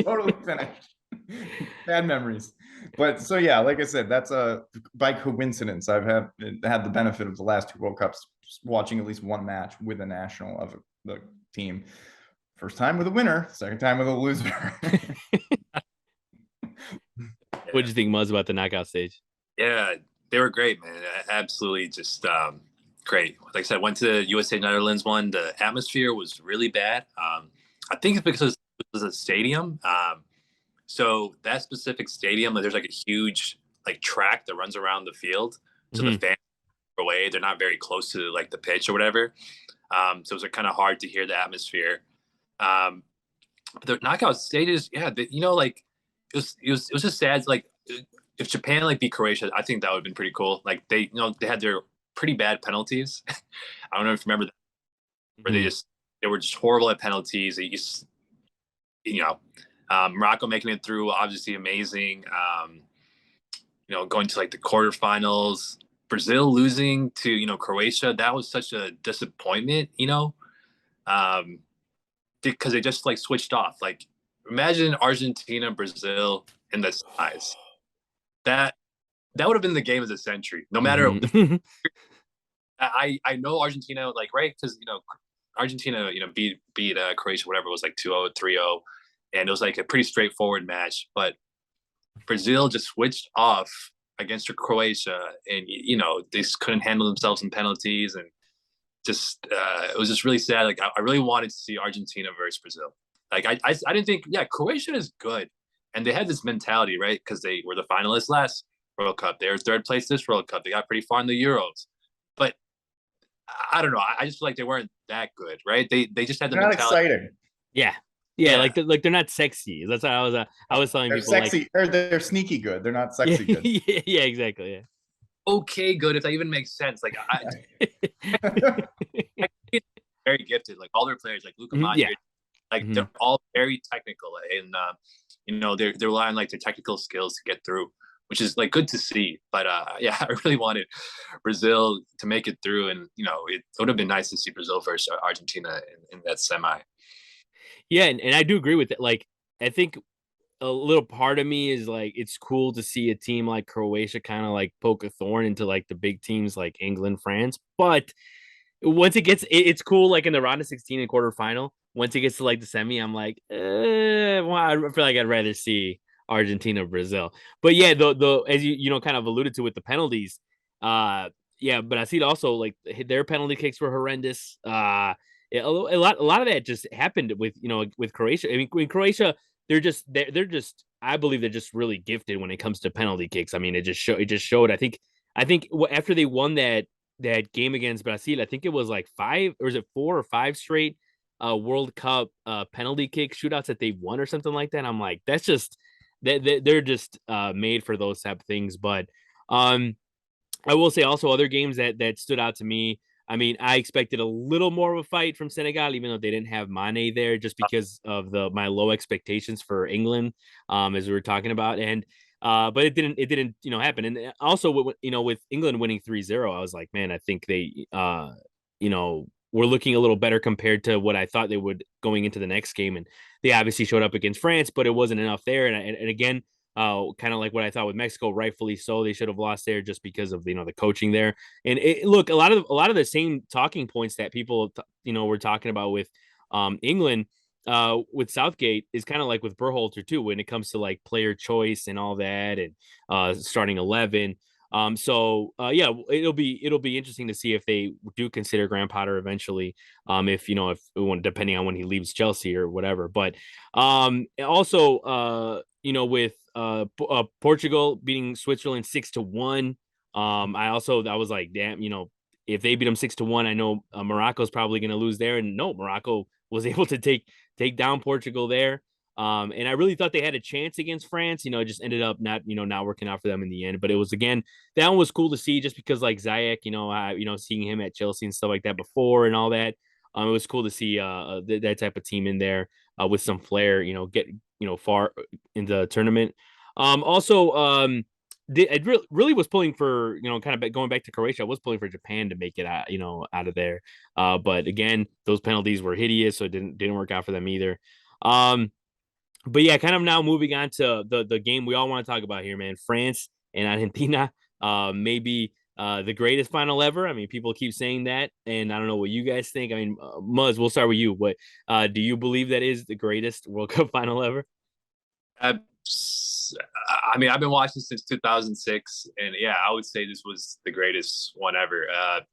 S2: Totally finished. Bad memories. But so yeah, like I said, that's by coincidence. I've had the benefit of the last two World Cups watching at least one match with a national of the team. First time with a winner, second time with a loser.
S1: What did you think, Muzz, about the knockout stage?
S3: Yeah, they were great, man. Absolutely, just great. Like I said, went to the USA Netherlands one. The atmosphere was really bad. I think it's because it was a stadium. So that specific stadium, there's like a huge like track that runs around the field. So the fans are away. They're not very close to like the pitch or whatever. So it was kind of hard to hear the atmosphere. The knockout stages, yeah, like it was just sad. Like if Japan like beat Croatia, I think that would have been pretty cool. Like they they had their pretty bad penalties. I don't know if you remember that, where they were just horrible at penalties. They just, Morocco making it through, obviously amazing. Going to like the quarterfinals, Brazil losing to Croatia, that was such a disappointment. Because they just like switched off. Like imagine Argentina, Brazil in the size. That would have been the game of the century. No matter I know Argentina, like, right, because Argentina beat Croatia, whatever, it was like 2-0, 3-0, and it was like a pretty straightforward match. But Brazil just switched off against Croatia, and they just couldn't handle themselves in penalties, and just it was just really sad. Like I really wanted to see Argentina versus Brazil. Like I didn't think, yeah, Croatia is good, and they had this mentality, right? Because they were the finalists last World Cup. They were third place this World Cup. They got pretty far in the Euros, but I don't know. I just feel like they weren't that good, right? They just had the
S2: Not
S3: mentality.
S2: exciting.
S1: Yeah. Like they're not sexy. That's how I was telling
S2: they're
S1: people.
S2: Sexy,
S1: like,
S2: or they're sneaky good. They're not sexy good.
S1: Yeah, exactly. Yeah.
S3: Okay, good, if that even makes sense. Like very gifted. Like all their players, like Luka Modric, like they're all very technical, and they're relying on like their technical skills to get through, which is like good to see. But yeah, I really wanted Brazil to make it through, and it would have been nice to see Brazil versus Argentina in that semi.
S1: Yeah, and I do agree with it. Like I think a little part of me is like it's cool to see a team like Croatia kind of like poke a thorn into like the big teams like England, France. But once it's cool like in the round of 16 and quarterfinal. Once it gets to like the semi, I'm like, well, I feel like I'd rather see Argentina, Brazil. But yeah, the as you kind of alluded to with the penalties, yeah, but I see it also like their penalty kicks were horrendous. A lot of that just happened with Croatia. I mean, in Croatia, they're just I believe they're just really gifted when it comes to penalty kicks. I mean, it just showed. I think after they won that game against Brazil, I think it was like 5 or is it 4 or 5 straight World Cup penalty kick shootouts that they won or something like that. I'm like, that's just they're just made for those type of things. But I will say also other games that stood out to me. I mean, I expected a little more of a fight from Senegal, even though they didn't have Mane there, just because of my low expectations for England, as we were talking about. And but it didn't happen. And also with England winning 3-0, I was like, man, I think they were looking a little better compared to what I thought they would going into the next game. And they obviously showed up against France, but it wasn't enough there. And again, kind of like what I thought with Mexico, rightfully so. They should have lost there just because of the coaching there. And look, a lot of the same talking points that people were talking about with England with Southgate is kind of like with Berhalter too when it comes to like player choice and all that and starting 11. Yeah, it'll be interesting to see if they do consider Graham Potter eventually. If depending on when he leaves Chelsea or whatever. But also with Portugal beating Switzerland 6-1. I was like, damn, if they beat them 6-1, I know Morocco's probably going to lose there. And no, Morocco was able to take down Portugal there. And I really thought they had a chance against France. It just ended up not working out for them in the end. But it was, again, that one was cool to see just because like Ziyech, seeing him at Chelsea and stuff like that before and all that. It was cool to see that type of team in there with some flair. Get far in the tournament. I really was pulling for kind of going back to Croatia. I was pulling for Japan to make it out of there. But again, those penalties were hideous, so it didn't work out for them either. But yeah, kind of now moving on to the game we all want to talk about here, man. France and Argentina, maybe the greatest final ever. I mean, people keep saying that, and I don't know what you guys think. I mean, Muzz, we'll start with you. What do you believe that is the greatest World Cup final ever?
S3: I mean, I've been watching since 2006, and yeah, I would say this was the greatest one ever. It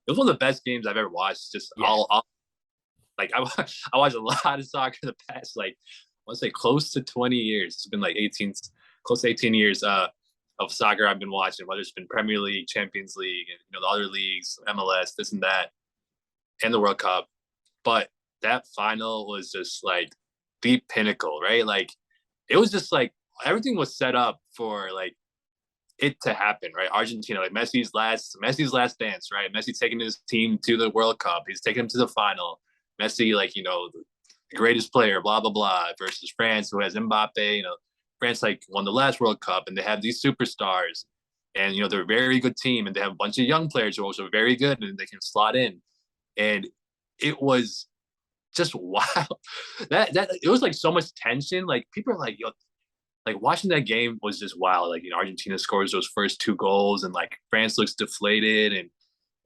S3: was one of the best games I've ever watched. Just all like I watched a lot of soccer in the past, like I want to say close to 20 years. It's been like close to 18 years of soccer I've been watching, whether it's been Premier League, Champions League, and the other leagues, MLS, this and that, and the World Cup. But that final was just like the pinnacle, right? Like it was just like everything was set up for like it to happen, right? Argentina, like Messi's last dance, right? Messi taking his team to the World Cup. He's taking them to the final. Messi, like, the greatest player, blah, blah, blah, versus France, who has Mbappe. France like won the last World Cup, and they have these superstars. And, they're a very good team, and they have a bunch of young players who are also very good, and they can slot in. And it was just wild. That it was like so much tension. Like people are like, like watching that game was just wild. Like, Argentina scores those first two goals, and like France looks deflated, and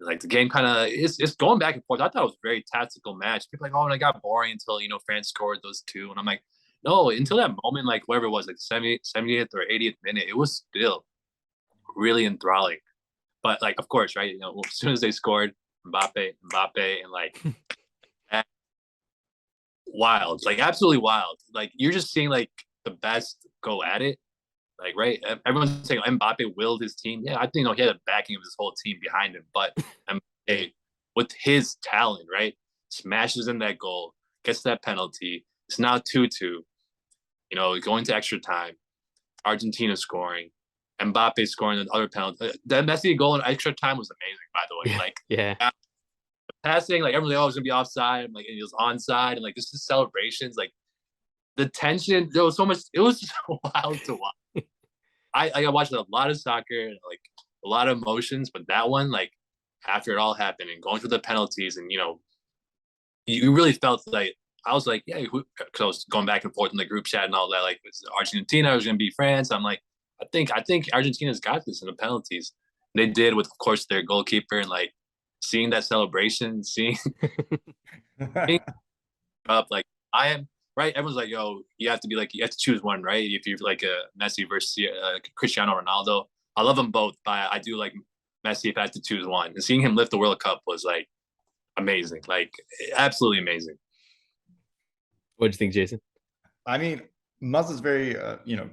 S3: like the game kind of it's going back and forth. I thought it was a very tactical match. People are like, oh, and it got boring until France scored those two, and I'm like, no, until that moment, like whatever it was, like 70th or 80th minute, it was still really enthralling. But like, of course, right? As soon as they scored, Mbappe, and like wild, like absolutely wild. Like you're just seeing like the best go at it. Like, right, everyone's saying Mbappe willed his team. Yeah, I think he had a backing of his whole team behind him. But Mbappe, with his talent, right, smashes in that goal, gets that penalty. It's now 2-2. Going to extra time. Argentina scoring. Mbappe scoring another penalty. That Messi goal in extra time was amazing, by the way. Like,
S1: yeah.
S3: Passing, like everyone's like, oh, it's gonna be offside. Like, and he was onside, and like just the celebrations, like the tension. There was so much. It was just wild to watch. I watched a lot of soccer, like a lot of emotions, but that one, like after it all happened and going through the penalties, and you really felt like I was like, yeah, because I was going back and forth in the group chat and all that. Like, was Argentina was going to be France? I'm like, I think Argentina's got this in the penalties. They did with, of course, their goalkeeper, and like seeing that celebration, seeing up like I am. Right, everyone's like, "Yo, you have to choose one, right? If you're like a Messi versus Cristiano Ronaldo, I love them both, but I do like Messi if I had to choose one." And seeing him lift the World Cup was like amazing, like absolutely amazing.
S1: What do you think, Jason?
S2: I mean, Muzz is very,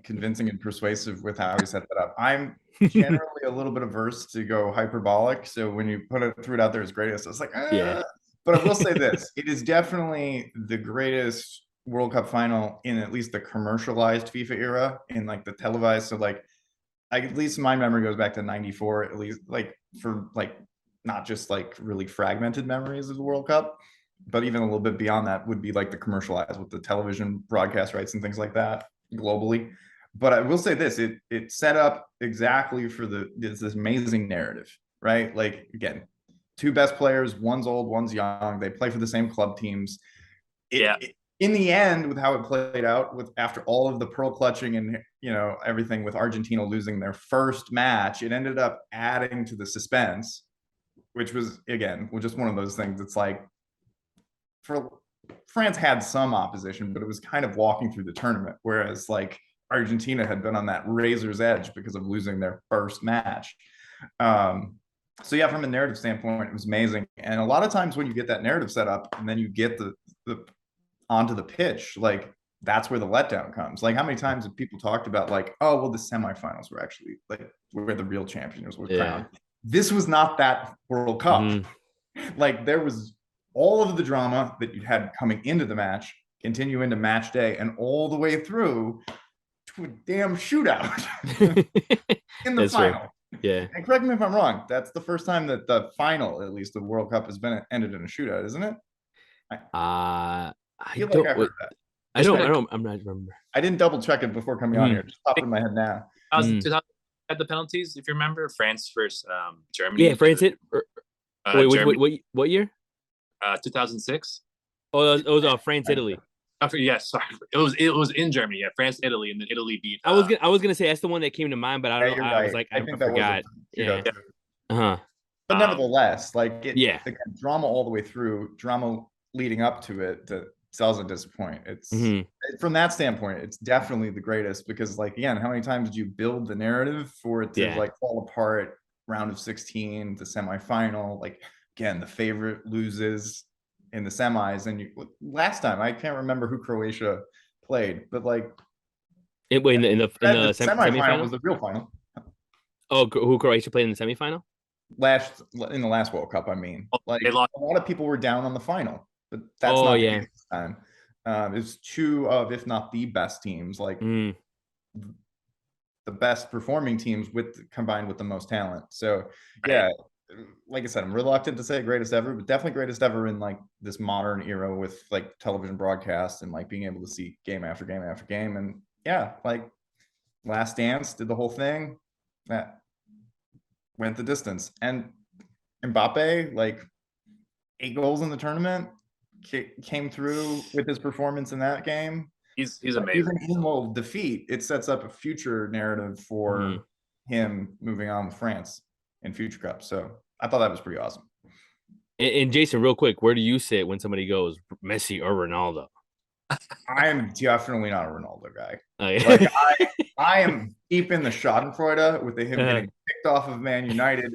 S2: convincing and persuasive with how he set that up. I'm generally a little bit averse to go hyperbolic, so when you threw it out there as greatest, I was like,
S1: yeah.
S2: But I will say this: it is definitely the greatest World Cup final in at least the commercialized FIFA era, in like the televised. So like, at least my memory goes back to '94, at least like for like not just like really fragmented memories of the World Cup, but even a little bit beyond that would be like the commercialized with the television broadcast rights and things like that globally. But I will say this: it set up exactly for this amazing narrative, right? Like again, two best players, one's old, one's young. They play for the same club teams. in the end, with how it played out, with after all of the pearl clutching and everything, with Argentina losing their first match, it ended up adding to the suspense, which was again just one of those things. It's like for France had some opposition, but it was kind of walking through the tournament, whereas like Argentina had been on that razor's edge because of losing their first match. So yeah, from a narrative standpoint, it was amazing. And a lot of times when you get that narrative set up and then you get the onto the pitch, like that's where the letdown comes. Like how many times have people talked about like, oh, well, the semifinals were actually like where the real champions were crowned. This was not that World Cup. Like there was all of the drama that you had coming into the match, continue into match day, and all the way through to a damn shootout in the final.
S1: Right. Yeah.
S2: And correct me if I'm wrong. That's the first time that the final, at least the World Cup, has been ended in a shootout, isn't it?
S1: I don't. Like I don't. I'm not remember.
S2: I didn't double check it before coming on here. Just popped in my head now.
S3: I was 2000 had the penalties, if you remember. France versus Germany.
S1: Yeah, France hit. Wait, what year?
S3: 2006.
S1: Oh, it was France Italy.
S3: Yes, sorry. It was in Germany. Yeah, France Italy, and then Italy beat.
S1: I was gonna say that's the one that came to mind, but I don't know. I was like, I forgot. Yeah.
S2: But nevertheless, like
S1: the
S2: drama all the way through, drama leading up to it that doesn't disappoint. It's from that standpoint, it's definitely the greatest because, like, again, how many times did you build the narrative for it to like fall apart? Round of 16, the semifinal, like again, the favorite loses in the semis, and last time I can't remember who Croatia played, but like
S1: in the semifinal
S2: was the real final.
S1: Oh, who Croatia played in the semifinal?
S2: In the last World Cup, I mean, like a lot of people were down on the final, but that's not the case this time. It's two of, if not the best teams, like the best performing teams combined with the most talent. So yeah, like I said, I'm reluctant to say greatest ever, but definitely greatest ever in like this modern era with like television broadcast and like being able to see game after game after game. And yeah, like Last Dance did the whole thing. That went the distance. And Mbappe, like 8 goals in the tournament, came through with his performance in that game.
S3: He's amazing.
S2: Even in defeat, it sets up a future narrative for him moving on with France in future cups. So I thought that was pretty awesome.
S1: And Jason, real quick, where do you sit when somebody goes Messi or Ronaldo?
S2: I am definitely not a Ronaldo guy. Like I am deep in the Schadenfreude with him getting kicked off of Man United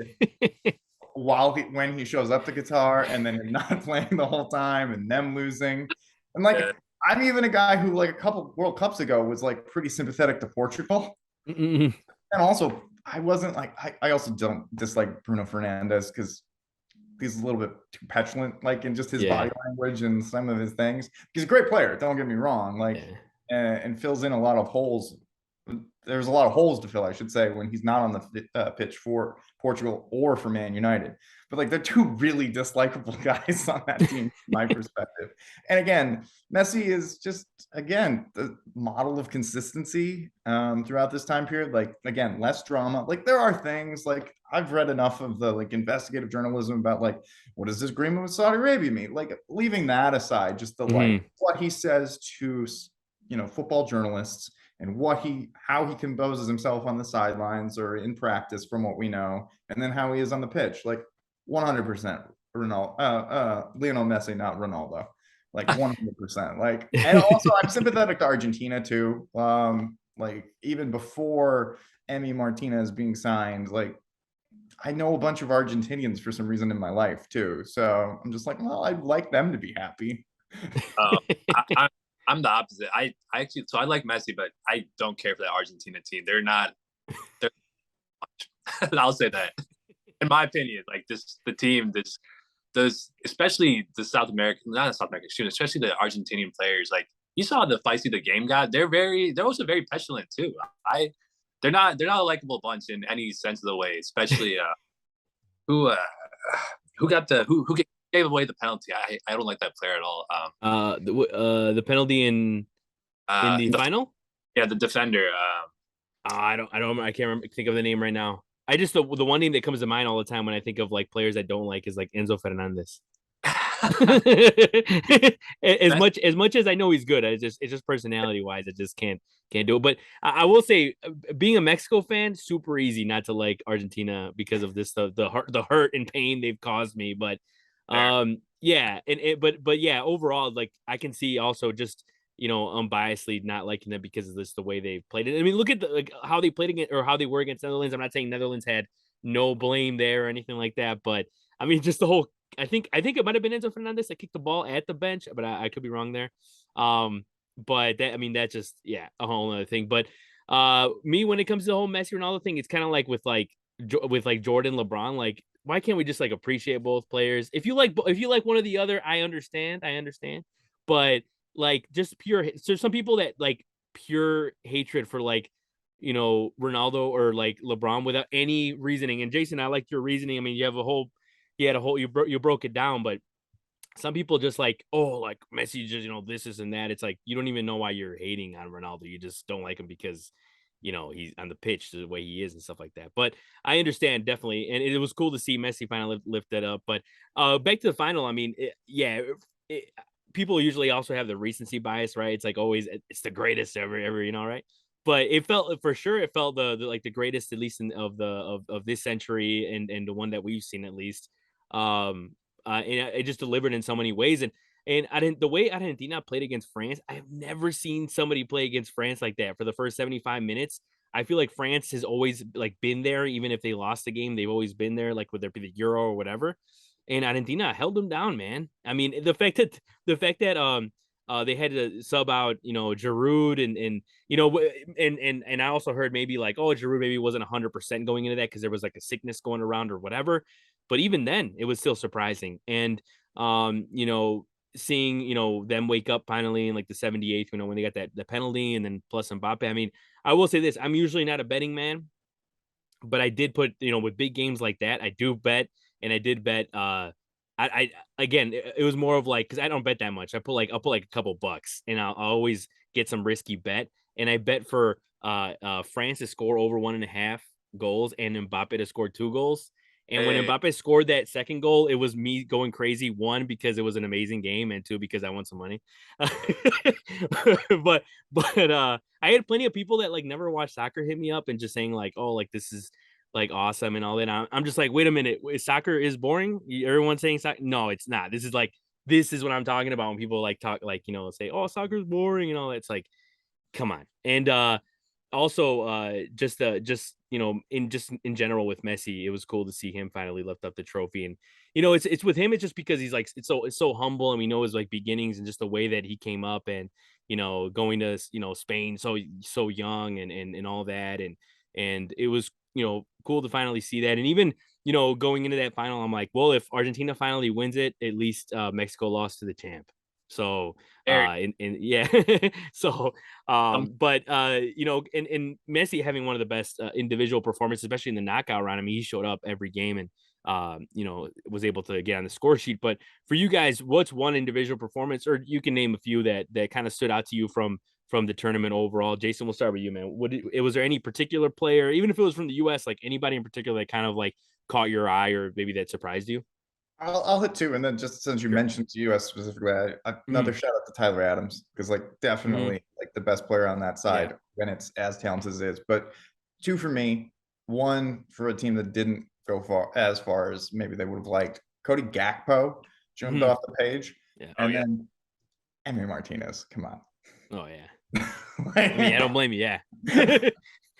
S2: when he shows up to Qatar, and then him not playing the whole time and them losing. And like I'm even a guy who like a couple World Cups ago was like pretty sympathetic to Portugal. And also I wasn't like I also don't dislike Bruno Fernandes because he's a little bit too petulant, like in just his body language and some of his things. He's a great player, don't get me wrong, like and fills in a lot of holes. There's a lot of holes to fill, I should say, when he's not on the pitch for Portugal or for Man United. But like they're two really dislikable guys on that team, from my perspective. And again, Messi is just again the model of consistency throughout this time period. Like again, less drama. Like there are things like I've read enough of the like investigative journalism about like what does this agreement with Saudi Arabia mean? Like leaving that aside, just the like what he says to football journalists and how he composes himself on the sidelines or in practice from what we know, and then how he is on the pitch, like 100% Lionel Messi, not Ronaldo, like 100%. Like, and also I'm sympathetic to Argentina too. Like even before Emi Martinez being signed, like I know a bunch of Argentinians for some reason in my life too. So I'm just like, well, I'd like them to be happy.
S3: I'm the opposite. I actually, so I like Messi, but I don't care for that Argentina team. They're I'll say that. In my opinion, like the team, especially the especially the Argentinian players. Like you saw the feisty the game got. They're also very petulant too. They're not a likable bunch in any sense of the way. Especially who gave away the penalty. I don't like that player at all.
S1: The penalty in the final.
S3: Yeah, the defender.
S1: I can't think of the name right now. I just the one name that comes to mind all the time when I think of like players I don't like is like Enzo Fernandez. As much as I know he's good, it's just personality wise, I just can't do it. But I will say, being a Mexico fan, super easy not to like Argentina because of this the hurt and pain they've caused me. But yeah, and but yeah, overall, like I can see also just unbiasedly not liking them because of this the way they played it. I mean, look at how they played against or how they were against Netherlands. I'm not saying Netherlands had no blame there or anything like that, but I mean, just the whole. I think it might have been Enzo Fernandez that kicked the ball at the bench, but I could be wrong there. But that I mean that just a whole other thing. But me when it comes to the whole Messi Ronaldo thing, it's kind of like with Jordan LeBron. Like, why can't we just like appreciate both players? If you like one or the other, I understand. But like just pure. So some people that like pure hatred for like Ronaldo or like LeBron without any reasoning. And Jason, I liked your reasoning. I mean, you broke it down, but some people just like, oh, like Messi just this and that. It's like you don't even know why you're hating on Ronaldo. You just don't like him because he's on the pitch the way he is and stuff like that. But I understand definitely, and it was cool to see Messi finally lift that up. But back to the final. I mean, people usually also have the recency bias, right? It's like always it's the greatest ever, right? But it felt for sure it felt the like the greatest at least of this century and the one that we've seen at least. And it just delivered in so many ways. And I didn't the way Argentina played against France, I have never seen somebody play against France like that for the first 75 minutes. I feel like France has always like been there, even if they lost the game, they've always been there, like whether it be the Euro or whatever. And Argentina held them down, man. I mean, the fact that they had to sub out, Giroud and I also heard maybe like, oh, Giroud maybe wasn't 100% going into that because there was like a sickness going around or whatever. But even then, it was still surprising. And seeing them wake up finally in like the 78th, when they got that the penalty and then plus Mbappe. I mean, I will say this: I'm usually not a betting man, but I did put with big games like that, I do bet, and I did bet. I again, it was more of like because I don't bet that much. I'll put like a couple bucks, and I'll always get some risky bet, and I bet for France to score over 1.5 goals and Mbappe to score 2 goals. And when
S3: Hey,
S1: Mbappe scored that second goal, it was me going crazy. One, because it was an amazing game, and two, because I won some money. but I had plenty of people that like never watched soccer hit me up and just saying like, oh, like this is like awesome and all that. I'm just like, wait a minute, soccer is boring. Everyone's saying soccer. No, it's not. This is what I'm talking about when people like talk like say, oh, soccer's boring and all that. It's like, come on. And also just in general with Messi, it was cool to see him finally lift up the trophy. And it's with him, it's just because he's like it's so humble, and we know his like beginnings and just the way that he came up and going to Spain so young and all that. And it was cool to finally see that. And even going into that final, I'm like, well, if Argentina finally wins it, at least Mexico lost to the champ. So
S3: Eric,
S1: and yeah. So but and Messi having one of the best individual performances, especially in the knockout round. I mean, he showed up every game and was able to get on the score sheet. But for you guys, what's one individual performance, or you can name a few that kind of stood out to you from the tournament overall? Jason, we'll start with you, man. Was there any particular player, even if it was from the US, like anybody in particular that kind of like caught your eye or maybe that surprised you?
S2: I'll hit two, and then just since you
S1: Sure.
S2: mentioned the U.S. specifically, another
S1: Mm,
S2: shout out to Tyler Adams because like
S1: hmm.
S2: definitely like the best player on that
S1: Yeah.
S2: side when it's as talented as it is. But two for me, one for a team that didn't go far as maybe they would have liked. Cody Gakpo jumped
S1: Hmm.
S2: off the page,
S1: Yeah.
S3: oh
S2: and
S3: yeah,
S2: then Emmy Martinez. Come on,
S1: Oh yeah. I mean, I
S2: like,
S1: don't blame you. Yeah.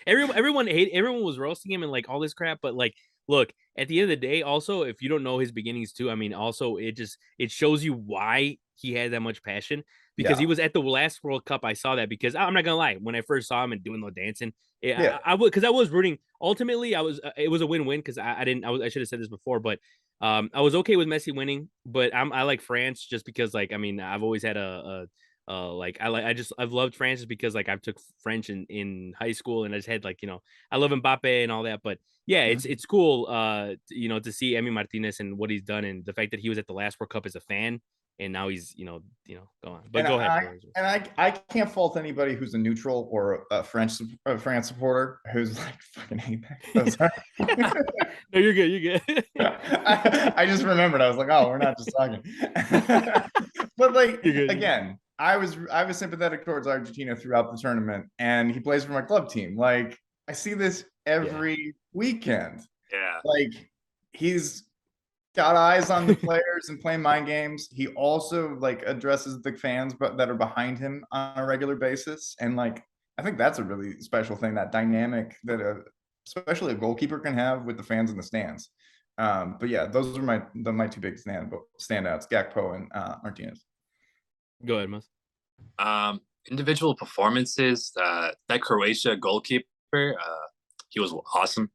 S1: Everyone was roasting him and like all this crap, but like, look, at the end of the day, also, if you don't know his beginnings too, I mean, also it shows you why he had that much passion because he
S2: yeah,
S1: was at the last World Cup. I saw that because I'm not gonna lie, when I first saw him and doing the dancing,
S2: yeah,
S1: I would because I was rooting. Ultimately, I was it was a win-win because I didn't I should have said this before, but I was okay with Messi winning, but I like France just because like I mean I've always had like I've loved France just because like I took French in high school and I just had like I love Mbappe and all that. But yeah, it's cool to see Emi Martinez and what he's done and the fact that he was at the last World Cup as a fan. and now he's go on. But
S2: And
S1: go ahead.
S2: I can't fault anybody who's a neutral or a France supporter who's like fucking hate that.
S1: No, you're good. You're good.
S2: I just remembered. I was like, oh, we're not just talking. But like again, I was sympathetic towards Argentina throughout the tournament, and he plays for my club team. Like I see this every weekend.
S3: Yeah.
S2: Like he's got eyes on the players and playing mind games. He also like addresses the fans that are behind him on a regular basis. And like I think that's a really special thing, that dynamic that especially a goalkeeper can have with the fans in the stands. But yeah, those are my two big standouts, Gakpo and Martinez.
S1: Go ahead, Muz.
S3: Individual performances, that Croatia goalkeeper, he was awesome.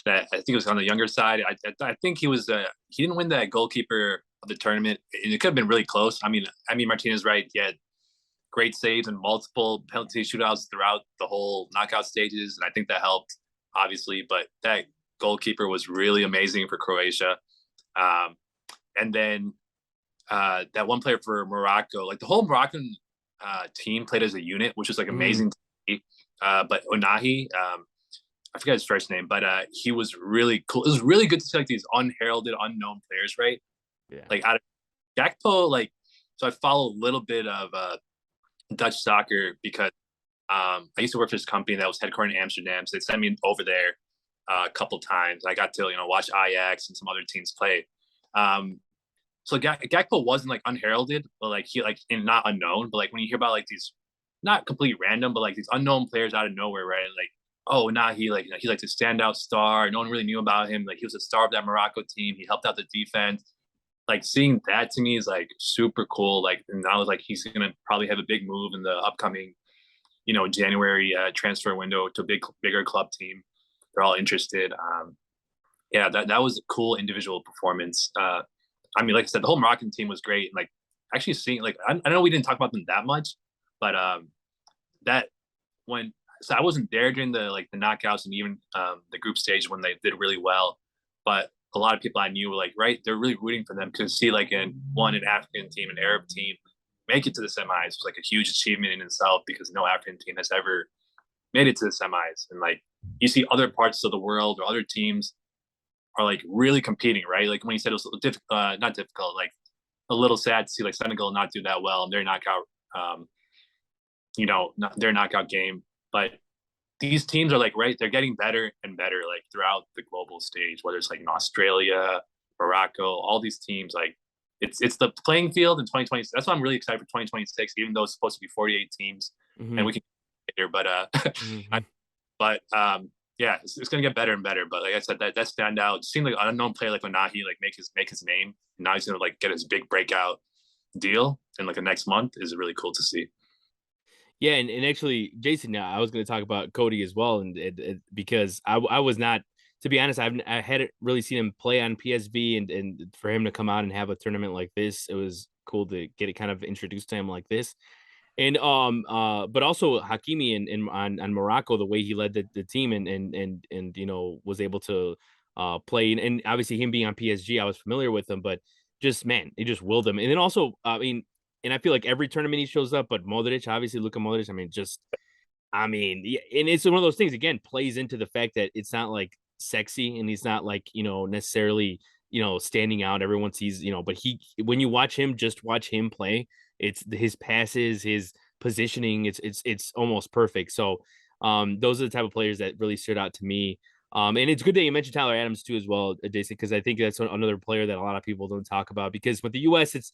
S3: That I think it was on the younger side. I think he was. He didn't win that goalkeeper of the tournament, and it could have been really close. I mean, Martinez, right? He had great saves and multiple penalty shootouts throughout the whole knockout stages, and I think that helped, obviously. But that goalkeeper was really amazing for Croatia. And then that one player for Morocco, like the whole Moroccan team played as a unit, which was like amazing. But Onahi, I forget his first name, but he was really cool. It was really good to see like these unheralded, unknown players, right?
S1: Yeah.
S3: Like out of Gakpo, like, so I follow a little bit of Dutch soccer because I used to work for this company that was headquartered in Amsterdam. So they sent me over there a couple times. I got to watch Ajax and some other teams play. So Gakpo wasn't like unheralded, but like he like not unknown. But like when you hear about like these not completely random, but like these unknown players out of nowhere, right? Like, oh, nah, he's like a standout star. No one really knew about him. Like he was a star of that Morocco team. He helped out the defense. Like seeing that to me is like super cool. Like, and I was like, he's gonna probably have a big move in the upcoming, January transfer window to a bigger club team. They're all interested. Yeah, that was a cool individual performance. I mean, like I said, the whole Moroccan team was great. And like actually seeing, like, I know we didn't talk about them that much, but that when so I wasn't there during the knockouts and even the group stage when they did really well, but a lot of people I knew were like, right, they're really rooting for them to see like an African team, an Arab team make it to the semis was like a huge achievement in itself because no African team has ever made it to the semis. And like you see other parts of the world or other teams are like really competing, right? Like when you said it was not difficult, like a little sad to see like Senegal not do that well in their knockout, their knockout game. But these teams are like, right, they're getting better and better like throughout the global stage, whether it's like in Australia, Morocco, all these teams, like it's the playing field in 2020. That's why I'm really excited for 2026, even though it's supposed to be 48 teams and we can get here, yeah, it's gonna get better and better. But like I said, that standout seemed like an unknown player like Onahi like make his name. And now he's gonna like get his big breakout deal in like the next month is really cool to see.
S1: Yeah, and actually, Jason, I was going to talk about Cody as well, and because I was not, to be honest, I hadn't really seen him play on PSV, and for him to come out and have a tournament like this, it was cool to get it kind of introduced to him like this. And but also Hakimi and on Morocco, the way he led the team and was able to play, and obviously him being on PSG, I was familiar with him, but just man, he just willed him. And then also, I mean, and I feel like every tournament he shows up, but Modric, obviously Luka Modric, and it's one of those things again, plays into the fact that it's not like sexy and he's not like, necessarily, standing out. Everyone sees, but when you just watch him play, it's his passes, his positioning, it's almost perfect. So those are the type of players that really stood out to me. And it's good that you mentioned Tyler Adams too as well, Jason, because I think that's another player that a lot of people don't talk about, because with the US it's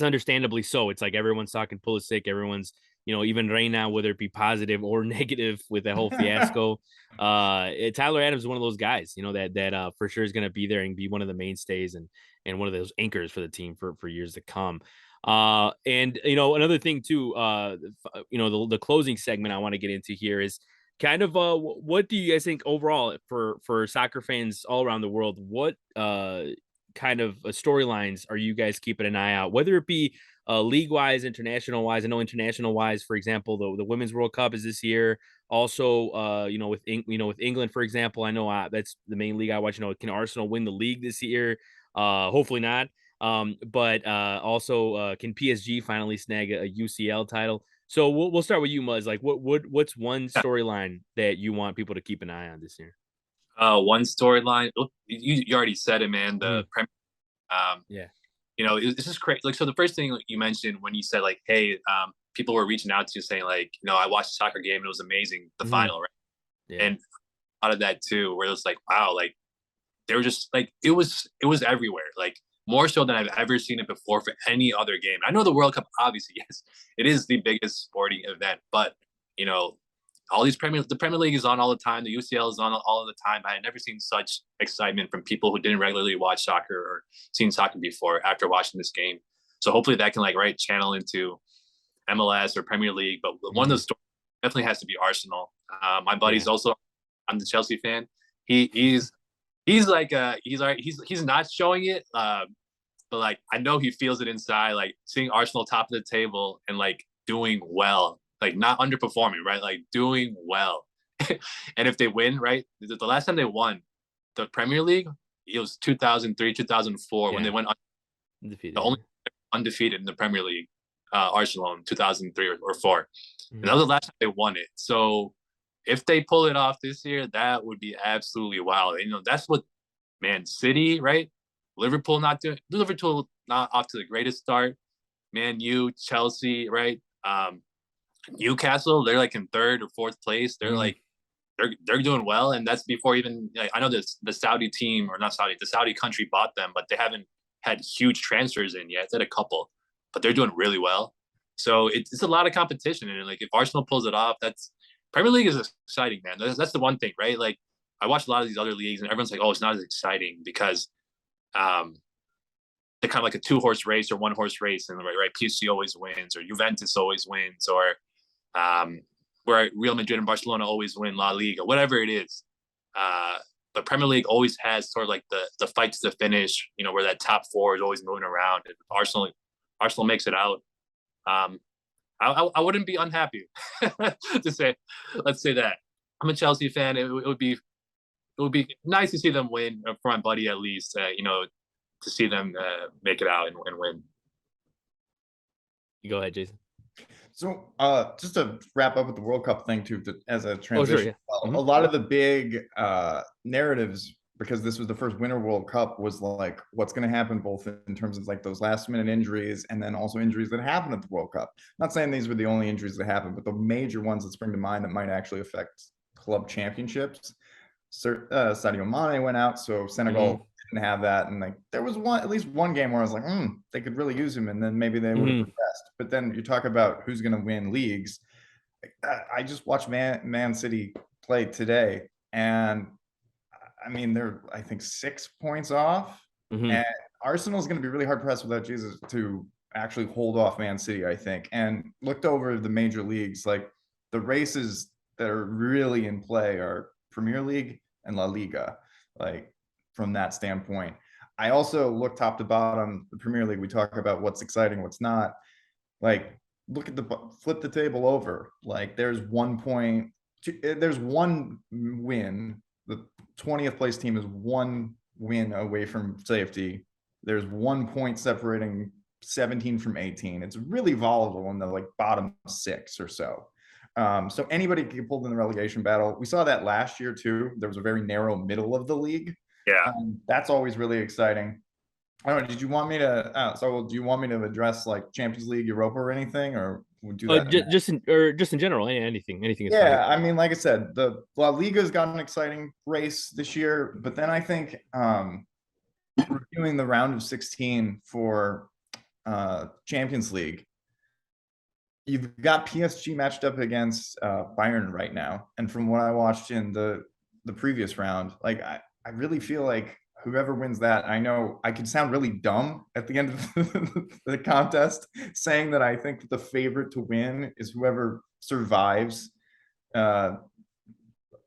S1: understandably so. It's like everyone's talking Pulisic, everyone's, even right now, whether it be positive or negative with that whole fiasco. Tyler Adams is one of those guys, that for sure is going to be there and be one of the mainstays and one of those anchors for the team for years to come. And another thing too, the closing segment I want to get into here is kind of what do you guys think overall for soccer fans all around the world? What kind of storylines are you guys keeping an eye out, whether it be league wise, international wise? I know international wise, for example, the Women's World Cup is this year. Also, with England, for example, I know that's the main league I watch. Can Arsenal win the league this year? Hopefully not. But also, can PSG finally snag a UCL title? So we'll start with you, Muzz. Like, what's one storyline that you want people to keep an eye on this year?
S3: One storyline. You already said it, man. The Premier.
S1: Yeah.
S3: You know, it's just crazy. Like, so the first thing you mentioned when you said like, hey, people were reaching out to you saying like, you know, I watched a soccer game and it was amazing, the final, right?
S1: Yeah.
S3: And out of that too, where it was like, wow, like they were just like it was everywhere, like more so than I've ever seen it before for any other game. I know the World Cup, obviously, yes, it is the biggest sporting event, but you know, all these the Premier League is on all the time, the UCL is on all of the time. I had never seen such excitement from people who didn't regularly watch soccer or seen soccer before after watching this game. So hopefully that can like channel into MLS or Premier League. But one of those stories definitely has to be Arsenal. My buddy's also, I'm the Chelsea fan. He's like he's not showing it, but like I know he feels it inside. Like seeing Arsenal top of the table and like doing well, like not underperforming, right? Like doing well. And if they win, right? The last time they won the Premier League, it was 2003, 2004 when they went undefeated. The only undefeated in the Premier League, Arsenal in 2003 or 4. And that was the last time they won it. So if they pull it off this year, that would be absolutely wild. You know, that's what Man City, right? Liverpool not off to the greatest start. Man U, Chelsea, right? Newcastle, they're like in 3rd or 4th place. They're like they're doing well, and that's before even like I know this the Saudi team, or not Saudi, the Saudi country bought them, but they haven't had huge transfers in yet. They had a couple, but they're doing really well. So it's a lot of competition, and like if Arsenal pulls it off, that's Premier League is exciting, man. That's the one thing, right? Like I watch a lot of these other leagues, and everyone's like, "Oh, it's not as exciting because they're kind of like a 2-horse race or 1-horse race, and right, PSG always wins, or Juventus always wins, or where Real Madrid and Barcelona always win La Liga, whatever it is." But Premier League always has sort of like the fight to the finish, you know, where that top 4 is always moving around. And Arsenal makes it out. I wouldn't be unhappy to say, let's say that. I'm a Chelsea fan. It would be nice to see them win, for my buddy at least. You know, to see them make it out and win.
S1: You go ahead, Jason.
S2: So just to wrap up with the World Cup thing too, as a transition,
S1: Oh, sure,
S2: a lot of the big narratives, because this was the first Winter World Cup, was like what's going to happen both in terms of like those last minute injuries and then also injuries that happened at the World Cup. Not saying these were the only injuries that happened, but the major ones that spring to mind that might actually affect club championships. Sadio Mane went out, so Senegal didn't have that, and like there was at least one game where I was like, they could really use him, and then maybe they would have progressed. But then you talk about who's going to win leagues. I just watched Man City play today, and I mean they're I think 6 points off, and Arsenal's going to be really hard pressed without Jesus to actually hold off Man City, I think. And looked over the major leagues, like the races that are really in play are Premier League and La Liga, like from that standpoint. I also look top to bottom the Premier League. We talk about what's exciting, what's not. Like look at flip the table over. Like there's 1 point, there's one win. The 20th place team is 1 win away from safety. There's 1 point separating 17 from 18. It's really volatile in the like bottom 6 or so. So anybody can get pulled in the relegation battle. We saw that last year too. There was a very narrow middle of the league.
S3: Yeah.
S2: That's always really exciting. I don't know. Did you want me to? So do you want me to address like Champions League, Europa, or anything, or we'll do that?
S1: Just in general, anything is
S2: yeah,
S1: fine.
S2: I mean, like I said, the La Liga's got an exciting race this year, but then I think reviewing the round of 16 for Champions League, you've got PSG matched up against Bayern right now, and from what I watched in the previous round, like I really feel like whoever wins that, I know I could sound really dumb at the end of the contest saying that I think the favorite to win is whoever survives Bayern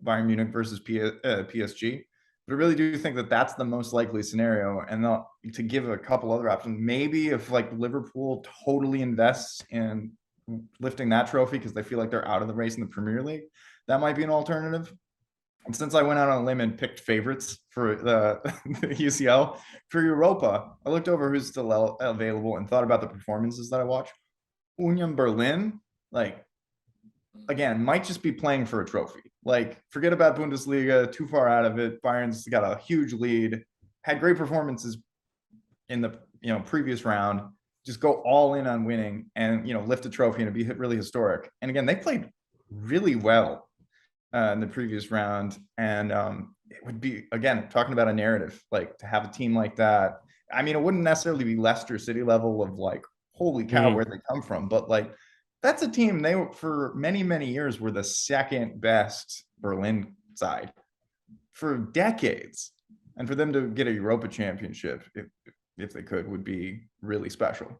S2: Munich versus PSG. But I really do think that that's the most likely scenario. And to give a couple other options, maybe if like Liverpool totally invests in lifting that trophy because they feel like they're out of the race in the Premier League, that might be an alternative. And since I went out on a limb and picked favorites for the UCL for Europa, I looked over who's still available and thought about the performances that I watched. Union Berlin, like, again, might just be playing for a trophy. Like, forget about Bundesliga, too far out of it. Bayern's got a huge lead, had great performances in the previous round. Just go all in on winning and lift a trophy and it'd be really historic. And again, they played really well in the previous round, and it would be, again, talking about a narrative, like to have a team like that. I mean, it wouldn't necessarily be Leicester City level of like, holy cow, where they come from, but like that's a team they were for many years were the second best Berlin side for decades, and for them to get a Europa Championship, if they could, would be really special.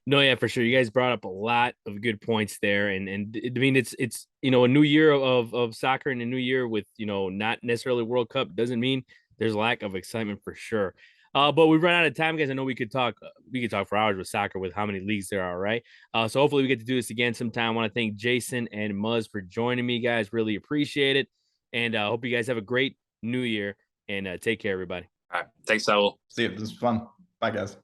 S1: No, yeah, for sure. You guys brought up a lot of good points there, and I mean it's a new year of soccer and a new year with not necessarily World Cup doesn't mean there's lack of excitement for sure. But we've run out of time, guys. I know we could talk for hours with soccer with how many leagues there are, right? So hopefully we get to do this again sometime. I want to thank Jason and Muz for joining me, guys. Really appreciate it, and hope you guys have a great new year and take care, everybody.
S3: All right, thanks, Saul.
S2: See you. This is fun. Bye, guys.